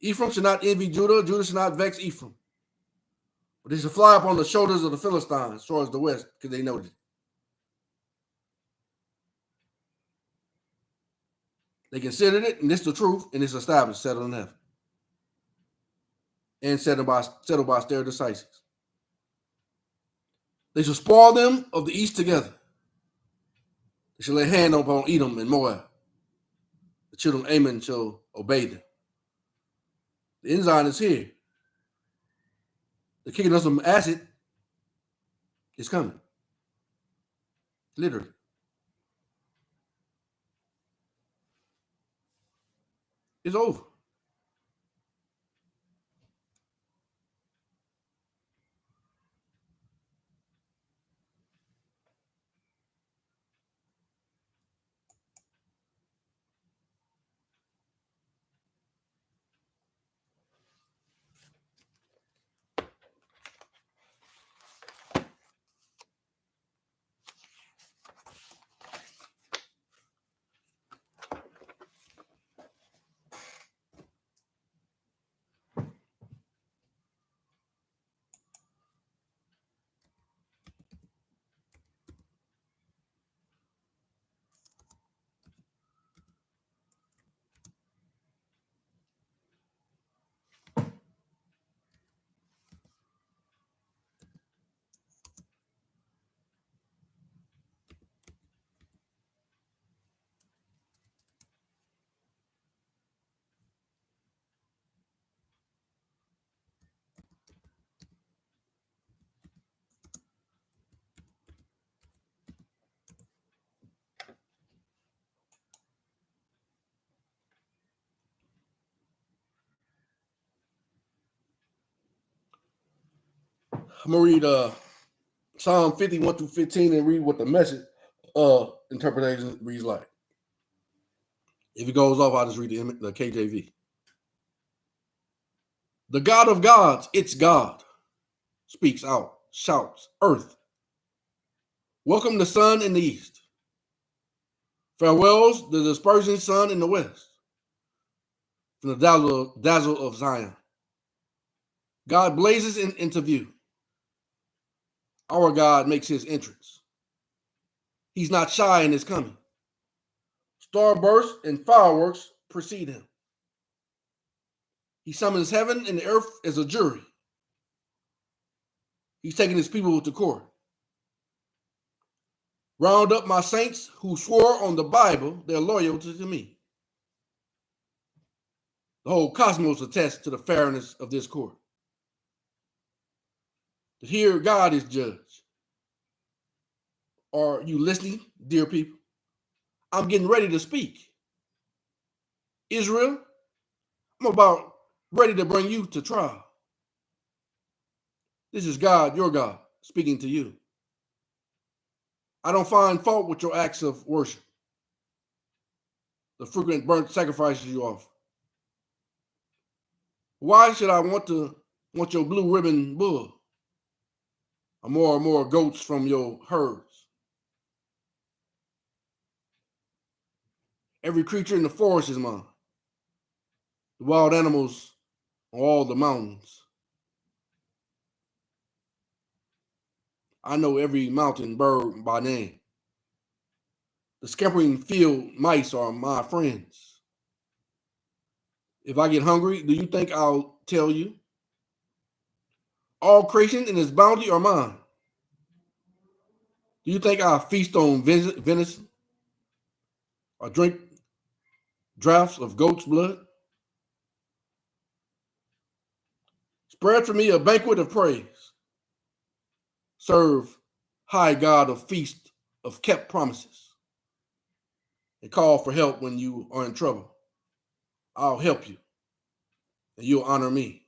Ephraim shall not envy Judah. Judah shall not vex Ephraim. But they shall fly upon the shoulders of the Philistines towards the west, because they noted it. They considered it, and this is the truth, and it's established, settled in heaven. And settled by stare decisis. They shall spoil them of the east together. They shall lay hand upon Edom and Moab. The children of Ammon shall obey them. The ensign is here. The kicking us some acid is coming. Literally. It's over. I'm going to read Psalm 51-15 and read what the message interpretation reads like. If it goes off, I'll just read the KJV. The God of gods, it's God, speaks out, shouts, earth. Welcome the sun in the east. Farewells the dispersing sun in the west. From the dazzle of Zion. God blazes into view. Our God makes his entrance. He's not shy in his coming. Starbursts and fireworks precede him. He summons heaven and the earth as a jury. He's taking his people to court. Round up my saints who swore on the Bible their loyalty to me. The whole cosmos attests to the fairness of this court. That here God is judge. Are you listening, dear people? I'm getting ready to speak. Israel, I'm about ready to bring you to trial. This is God, your God, speaking to you. I don't find fault with your acts of worship, the frequent burnt sacrifices you offer. Why should I want your blue ribbon bull, or more goats from your herds? Every creature in the forest is mine, the wild animals on all the mountains. I know every mountain bird by name. The scampering field mice are my friends. If I get hungry, do you think I'll tell you? All creation and its bounty are mine. Do you think I'll feast on venison or drink draughts of goat's blood? Spread for me a banquet of praise. Serve high God of feast of kept promises. And call for help when you are in trouble. I'll help you, and you'll honor me.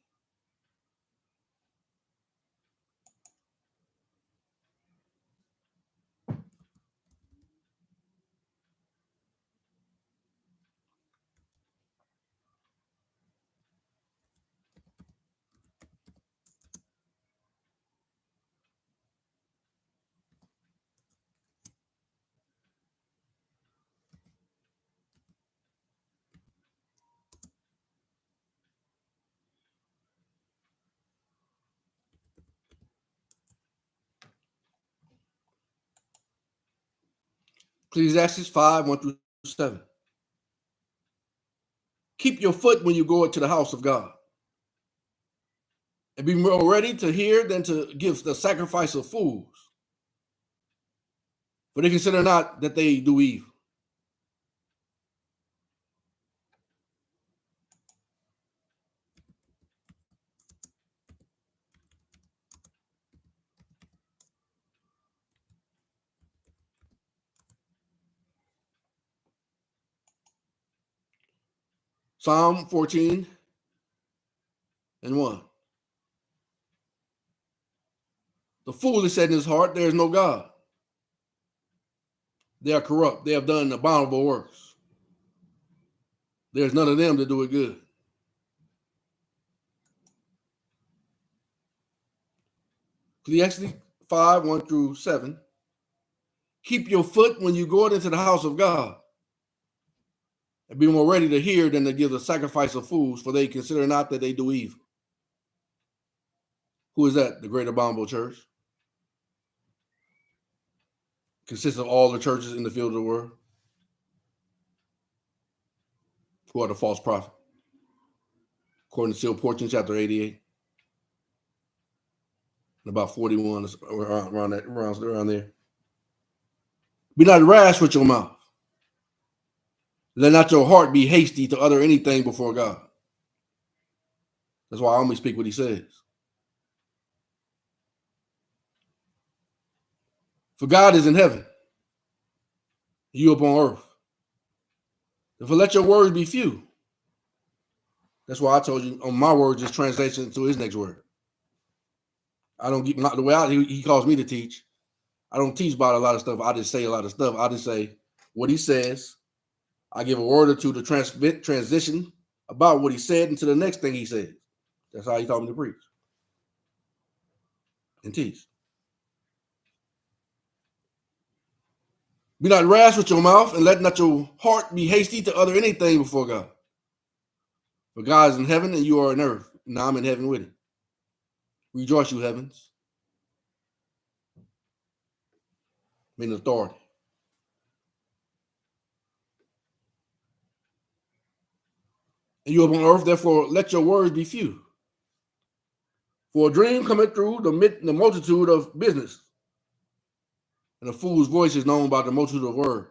Ecclesiastes 5, 1 through 7. Keep your foot when you go into the house of God, and be more ready to hear than to give the sacrifice of fools. For they consider not that they do evil. Psalm 14 and 1. The fool has said in his heart, there is no God. They are corrupt. They have done abominable works. There is none of them to do it good. Ecclesiastes 5, 1 through 7. Keep your foot when you go into the house of God, and be more ready to hear than to give the sacrifice of fools, for they consider not that they do evil. Who is that? The great abominable church. Consists of all the churches in the field of the world. Who are the false prophet? According to Seal Portion, chapter 88. And about 41, around there. Be not rash with your mouth. Let not your heart be hasty to utter anything before God. That's why I only speak what he says. For God is in heaven, you upon earth. Therefore let your words be few. That's why I told you on my word, just translation to his next word. I don't get the way he calls me to teach. I don't teach about a lot of stuff. I just say a lot of stuff. I just say what he says. I give a word or two to transition about what he said into the next thing he says. That's how he taught me to preach and teach. Be not rash with your mouth, and let not your heart be hasty to utter anything before God. For God is in heaven, and you are in earth. Now I'm in heaven with him. Rejoice, you heavens. Meaning authority. and you up on earth, therefore let your words be few. For a dream cometh through the multitude of business, and a fool's voice is known by the multitude of words.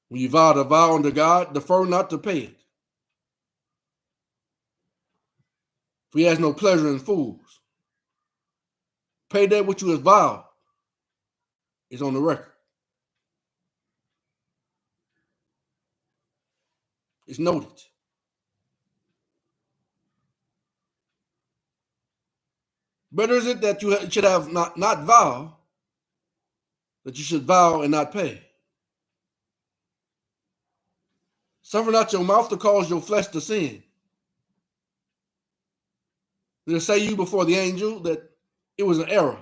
When you vow to vow unto God, defer not to pay it. For he has no pleasure in fools. Pay that which you have vowed is on the record. It's noted. Better is it that you should have not vow, that you should vow and not pay. Suffer not your mouth to cause your flesh to sin. Did it say you before the angel that it was an error?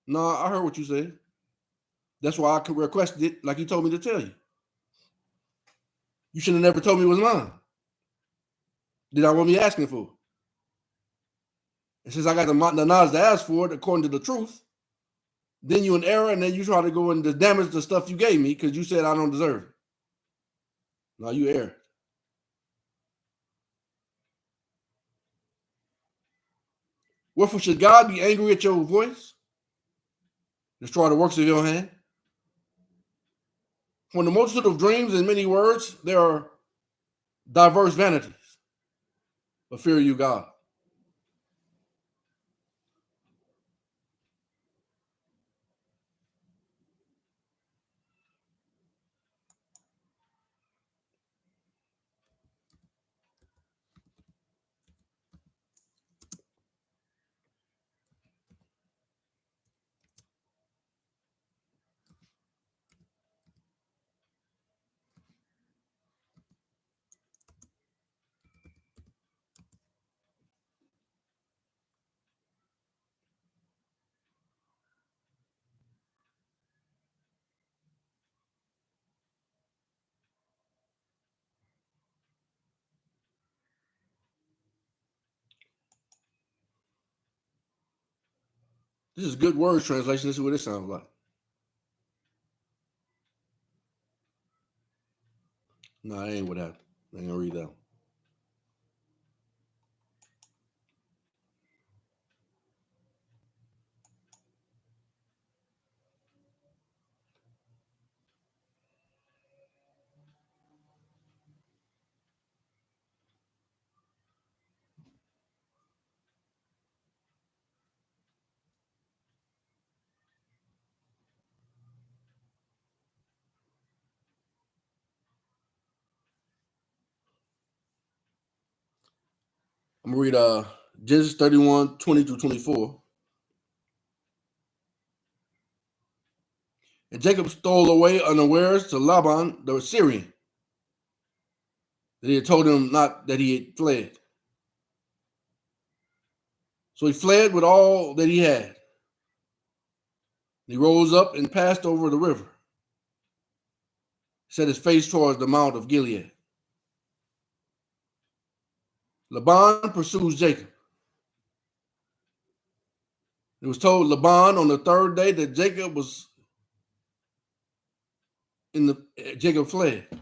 No, I heard what you said. That's why I requested it like you told me to tell you. You should have never told me it was mine. Did I want me asking for it? And since I got the knowledge to ask for it according to the truth, then you in error, and then you try to go and damage the stuff you gave me because you said I don't deserve it. No, you erred. Wherefore should God be angry at your voice? Destroy the works of your hand? From the multitude of dreams and many words, there are diverse vanities. But fear you God. This is good words translation. This is what it sounds like. No, that ain't what happened. I ain't gonna read that one. I'm gonna read Genesis 31, 20 through 24. And Jacob stole away unawares to Laban the Syrian, that he had told him not that he had fled. So he fled with all that he had. He rose up and passed over the river, set his face towards the mount of Gilead. Laban pursues Jacob. It was told Laban on the third day that Jacob fled. And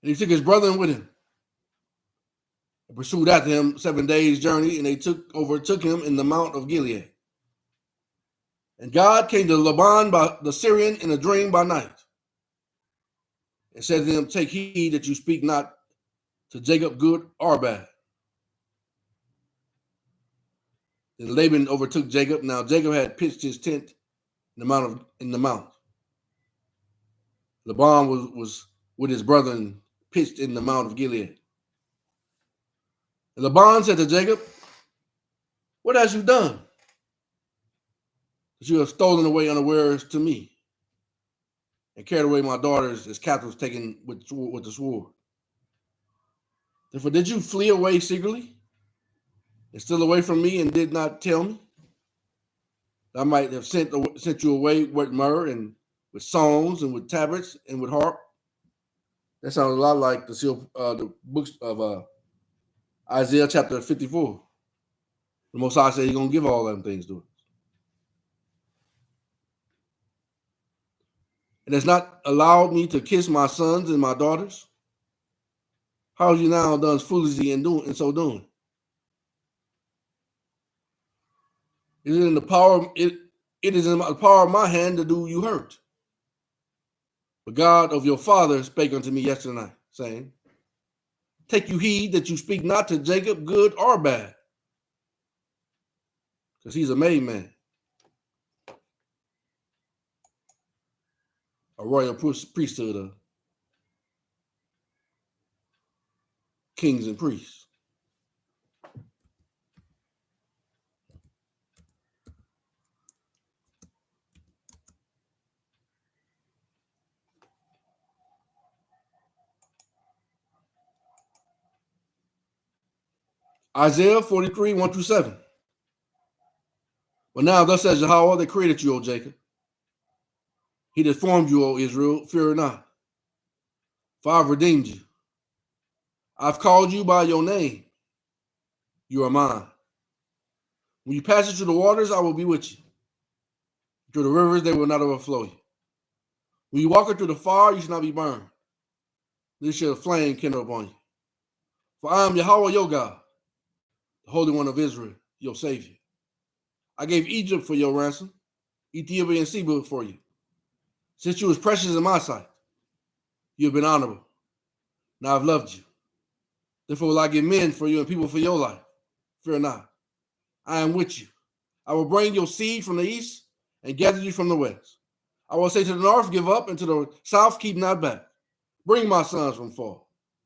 he took his brethren with him and pursued after him 7 days' journey, and they overtook him in the mount of Gilead. And God came to Laban the Syrian in a dream by night, and said to him, take heed that you speak not to Jacob good or bad. Then Laban overtook Jacob. Now Jacob had pitched his tent in the mount. Laban was with his brethren pitched in the mount of Gilead. And Laban said to Jacob, what hast you done? That you have stolen away unawares to me, and carried away my daughters as captives taken with the sword. Therefore did you flee away secretly, and steal away from me, and did not tell me? I might have sent you away with myrrh and with songs and with tabrets and with harp. That sounds a lot like the books of Isaiah chapter 54. The Most High said he's going to give all them things to us. and has not allowed me to kiss my sons and my daughters? How have you now done foolishly in so doing? It is in the power. It is in the power of my hand to do you hurt. But God of your father spake unto me yesterday, saying, take you heed that you speak not to Jacob good or bad, because he's a made man, a royal priesthood of kings and priests. Isaiah 43, 1-7. But now thus says Yahweh that created you, O Jacob. He that formed you, O Israel, fear not. For I've redeemed you. I've called you by your name. You are mine. When you pass through the waters, I will be with you. Through the rivers, they will not overflow you. When you walk through the fire, you shall not be burned. Neither shall a flame kindle upon you. For I am Yahweh your God, the Holy One of Israel, your Savior. I gave Egypt for your ransom, Ethiopia and Seba for you. Since you was precious in my sight, you have been honorable. Now I've loved you. Therefore will I give men for you and people for your life. Fear not. I am with you. I will bring your seed from the east and gather you from the west. I will say to the north, give up, and to the south, keep not back. Bring my sons from far,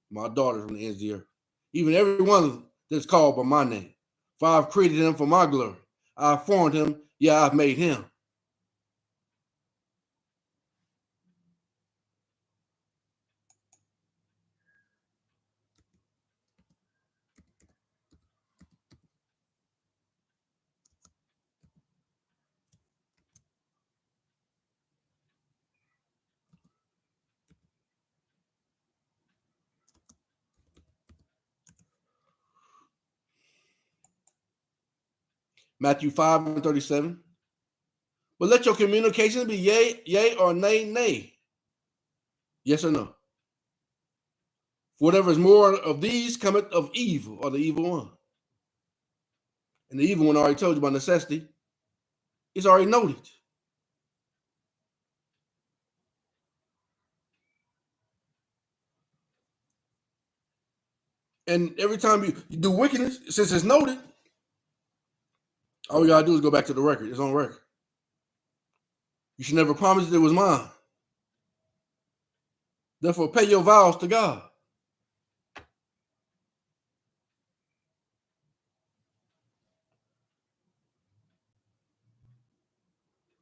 my daughters from the ends of the earth, even every one that's called by my name. For I have created him for my glory. I have formed him, yeah, I've made him. Matthew 5:37. But let your communications be yea, yea, or nay, nay. Yes or no. Whatever is more of these cometh of evil, or the evil one. And the evil one already told you by necessity. It's already noted. And every time you do wickedness, since it's noted, all you gotta do is go back to the record. It's on record. You should never promise it was mine. Therefore, pay your vows to God.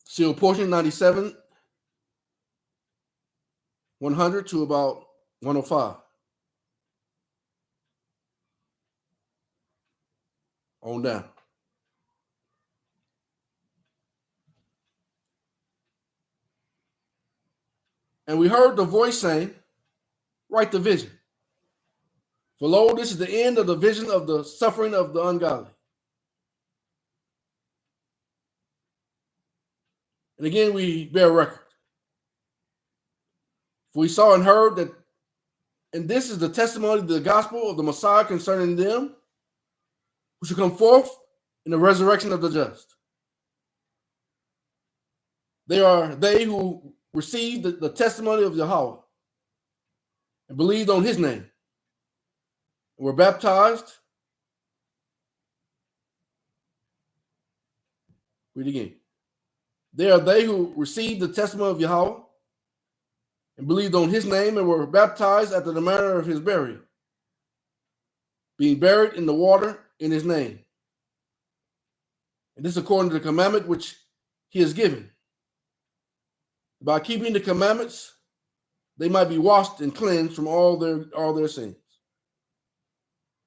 Seal portion 97, 100 to about 105. On down. And we heard the voice saying, write the vision. For lo, this is the end of the vision of the suffering of the ungodly. And again, we bear record. For we saw and heard that, and this is the testimony of the gospel of the Messiah concerning them who shall come forth in the resurrection of the just. They are they who received the testimony of Yahweh and believed on his name and were baptized. Read again. They are they who received the testimony of Yahweh and believed on his name and were baptized after the manner of his burial, being buried in the water in his name. And this according to the commandment which he has given. By keeping the commandments, they might be washed and cleansed from all their sins.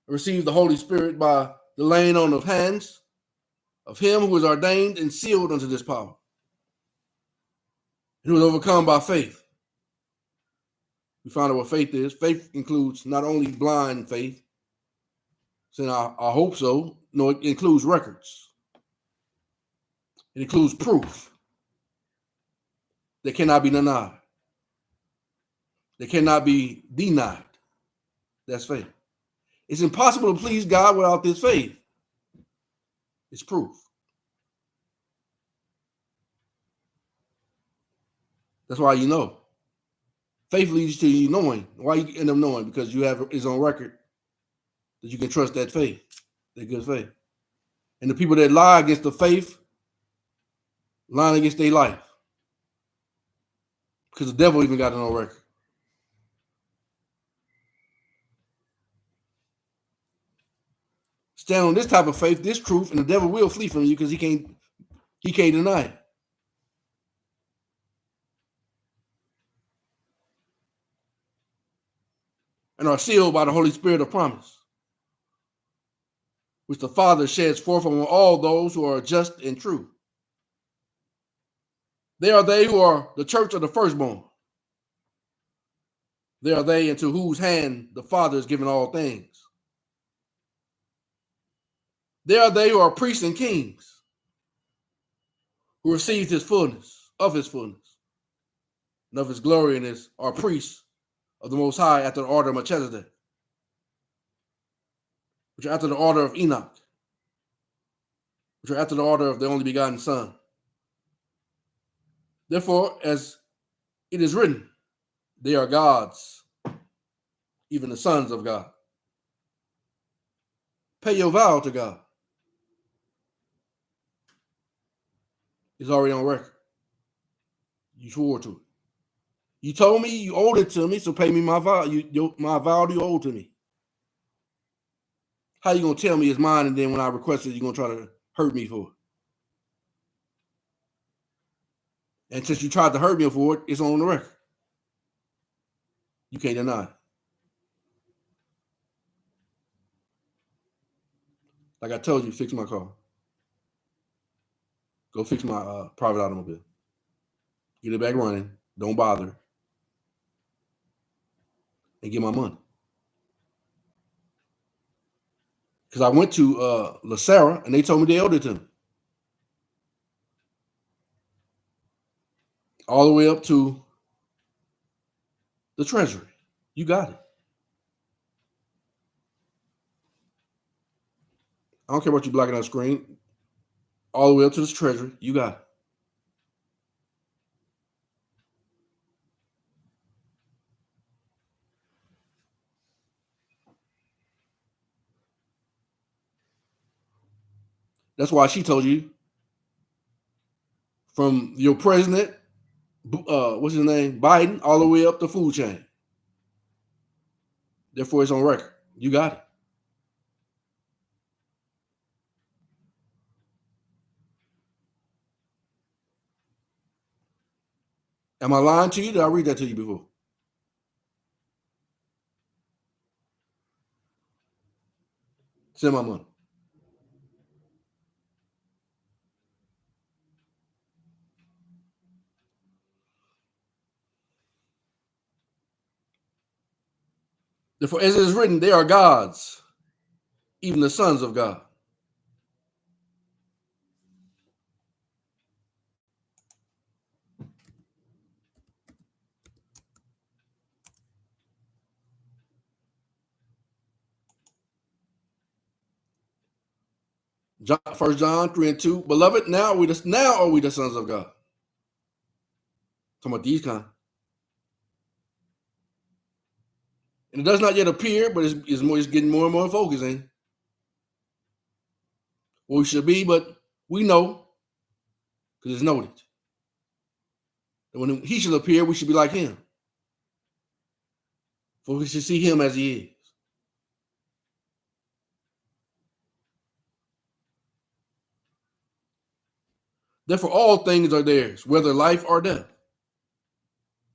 And receive the Holy Spirit by the laying on of hands of him who is ordained and sealed unto this power, and who is overcome by faith. We find out what faith is. Faith includes not only blind faith, saying I hope so. No, it includes records. It includes proof that cannot be denied. that cannot be denied. That's faith. It's impossible to please God without this faith. It's proof. That's why you know. Faith leads to you knowing. Why you end up knowing? Because you have it's on record that you can trust that faith, that good faith. And the people that lie against the faith, lying against their life. Because the devil even got it on record. Stand on this type of faith, this truth, and the devil will flee from you because he can't deny it. And are sealed by the Holy Spirit of promise, which the Father sheds forth on all those who are just and true. They are they who are the church of the firstborn. They are they into whose hand the Father has given all things. They are they who are priests and kings, who received his fullness, and of his glory, and are priests of the Most High after the order of Melchizedek, which are after the order of Enoch, which are after the order of the only begotten Son. Therefore, as it is written, they are gods, even the sons of God. Pay your vow to God. It's already on record. You swore to it. You told me you owed it to me, so pay me my vow. My vow you owe to me. How you gonna tell me it's mine, and then when I request it, you're gonna try to hurt me for it? And since you tried to hurt me for it, it's on the record. You can't deny it. Like I told you, fix my car. Go fix my private automobile. Get it back running. Don't bother. And get my money. Because I went to La Sarah, and they told me they owed it to me. All the way up to the treasury. You got it. I don't care about you blocking out the screen. All the way up to this treasury. You got it. That's why she told you from your president, what's his name, Biden, all the way up the food chain. Therefore, it's on record. You got it. Am I lying to you? Did I read that to you before? Send my money. Therefore, as it is written, they are gods, even the sons of God. John, 1 John 3:2. Beloved, now are we the sons of God. Talking about these kind. And it does not yet appear, but it's getting more and more focused, ain't it? What we should be, but we know because it's noted. And when he shall appear, we should be like him. For we should see him as he is. Therefore, all things are theirs, whether life or death.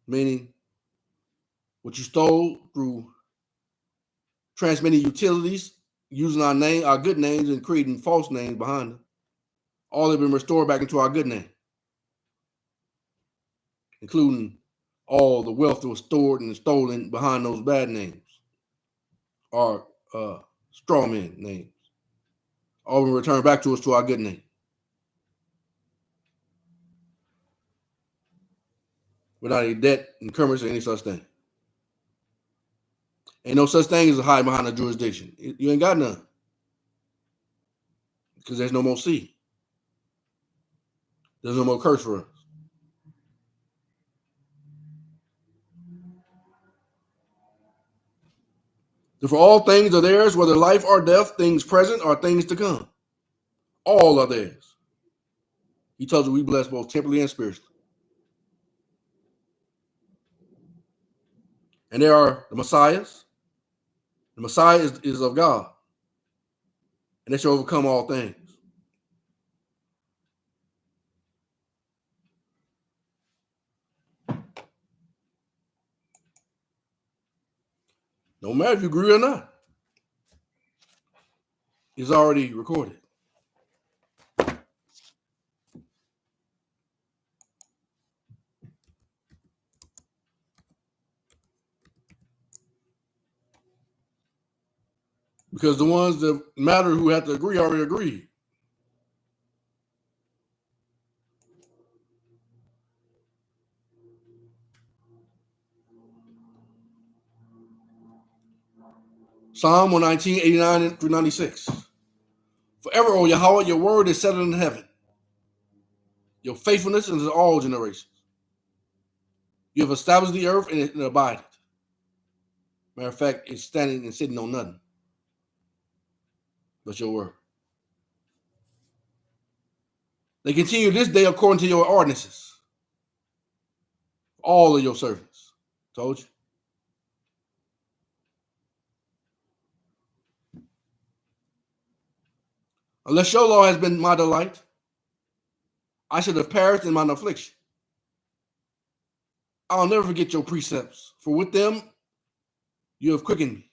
Meaning, what you stole through transmitting utilities, using our name, our good names, and creating false names behind them, all have been restored back into our good name, including all the wealth that was stored and stolen behind those bad names, or straw man names. All been returned back to us to our good name, without any debt, encumbrance, or any such thing. Ain't no such thing as a hide behind a jurisdiction. You ain't got none. Because there's no more sea. There's no more curse for us. For all things are theirs, whether life or death, things present or things to come. All are theirs. He tells you we bless both temporally and spiritually. And there are the Messiahs. The Messiah is of God. And they shall overcome all things. No matter if you agree or not. It's already recorded. Because the ones that matter who have to agree already agreed. Psalm 119, 89 through 96. Forever, O Yahweh, your word is settled in heaven. Your faithfulness is in all generations. You have established the earth and it abideth. Matter of fact, it's standing and sitting on nothing but your word. They continue this day according to your ordinances. All of your servants. Told you. Unless your law has been my delight, I should have perished in mine affliction. I'll never forget your precepts, for with them you have quickened me.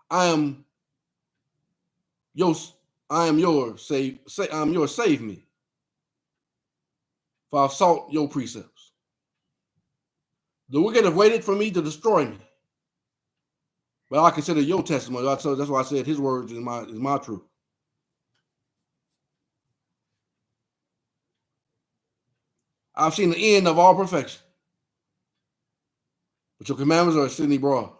I am yours, save me. For I've sought your precepts. The wicked have waited for me to destroy me. But I consider your testimony. That's why I said his words is my truth. I've seen the end of all perfection. But your commandments are exceedingly broad.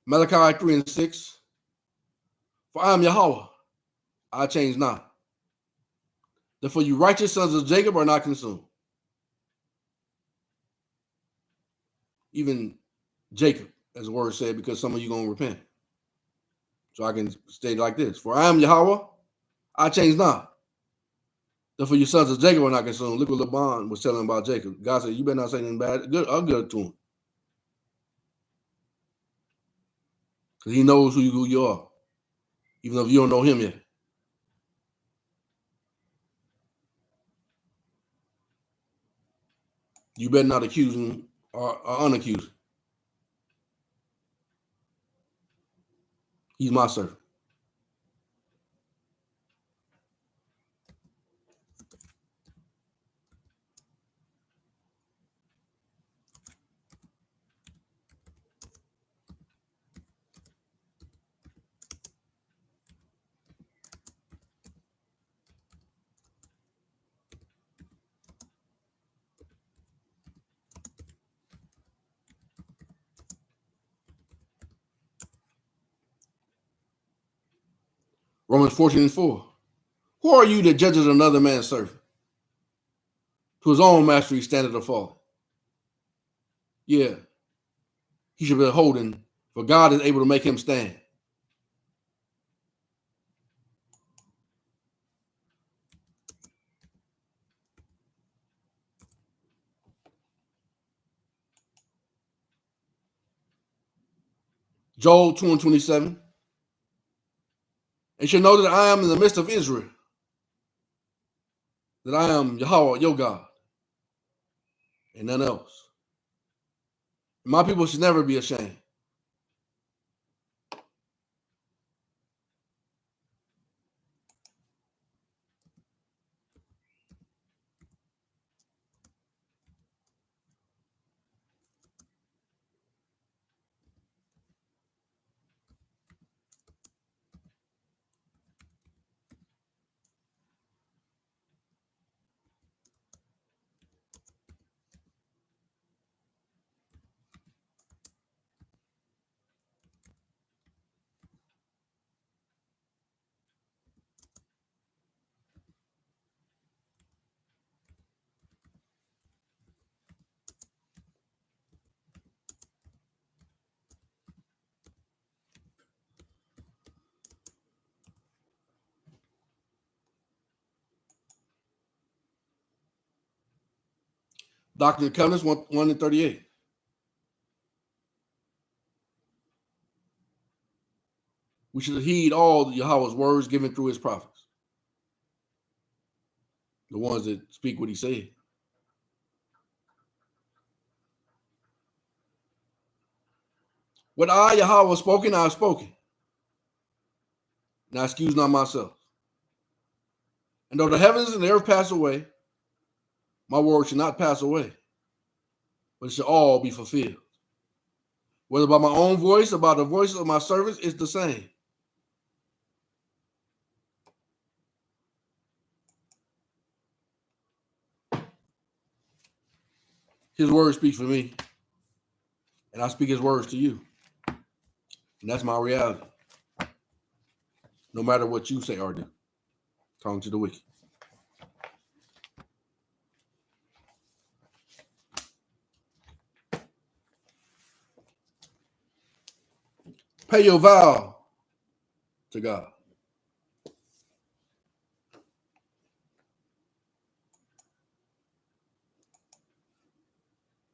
Malachi 3 and 6. For I am Yahweh, I change not. Therefore you righteous sons of Jacob are not consumed. Even Jacob, as the word said, because some of you going to repent. So I can state it like this. For I am Yahweh, I change not. Therefore your sons of Jacob are not consumed. Look what Laban was telling about Jacob. God said, you better not say anything bad, good to him. Because he knows who you are, even if you don't know him yet. You better not accuse him or unaccuse him. He's my servant. Romans 14 and 4. Who are you that judges another man's servant? To his own master he standeth or falleth. Yeah, he should be holding, for God is able to make him stand. Joel 2 and 27. And shall know that I am in the midst of Israel, that I am Yahweh, your God, and none else. My people should never be ashamed. Doctrine and Covenants 1 and 38. We should heed all Yahweh's words given through his prophets, the ones that speak what he said. What I, Yahweh, spoken, I have spoken. Now excuse not myself. And though the heavens and the earth pass away, my word shall not pass away, but it shall all be fulfilled. Whether by my own voice or by the voice of my servants, it's the same. His word speaks for me, and I speak his words to you. And that's my reality. No matter what you say or do. Talking to the wicked. Pay your vow to God.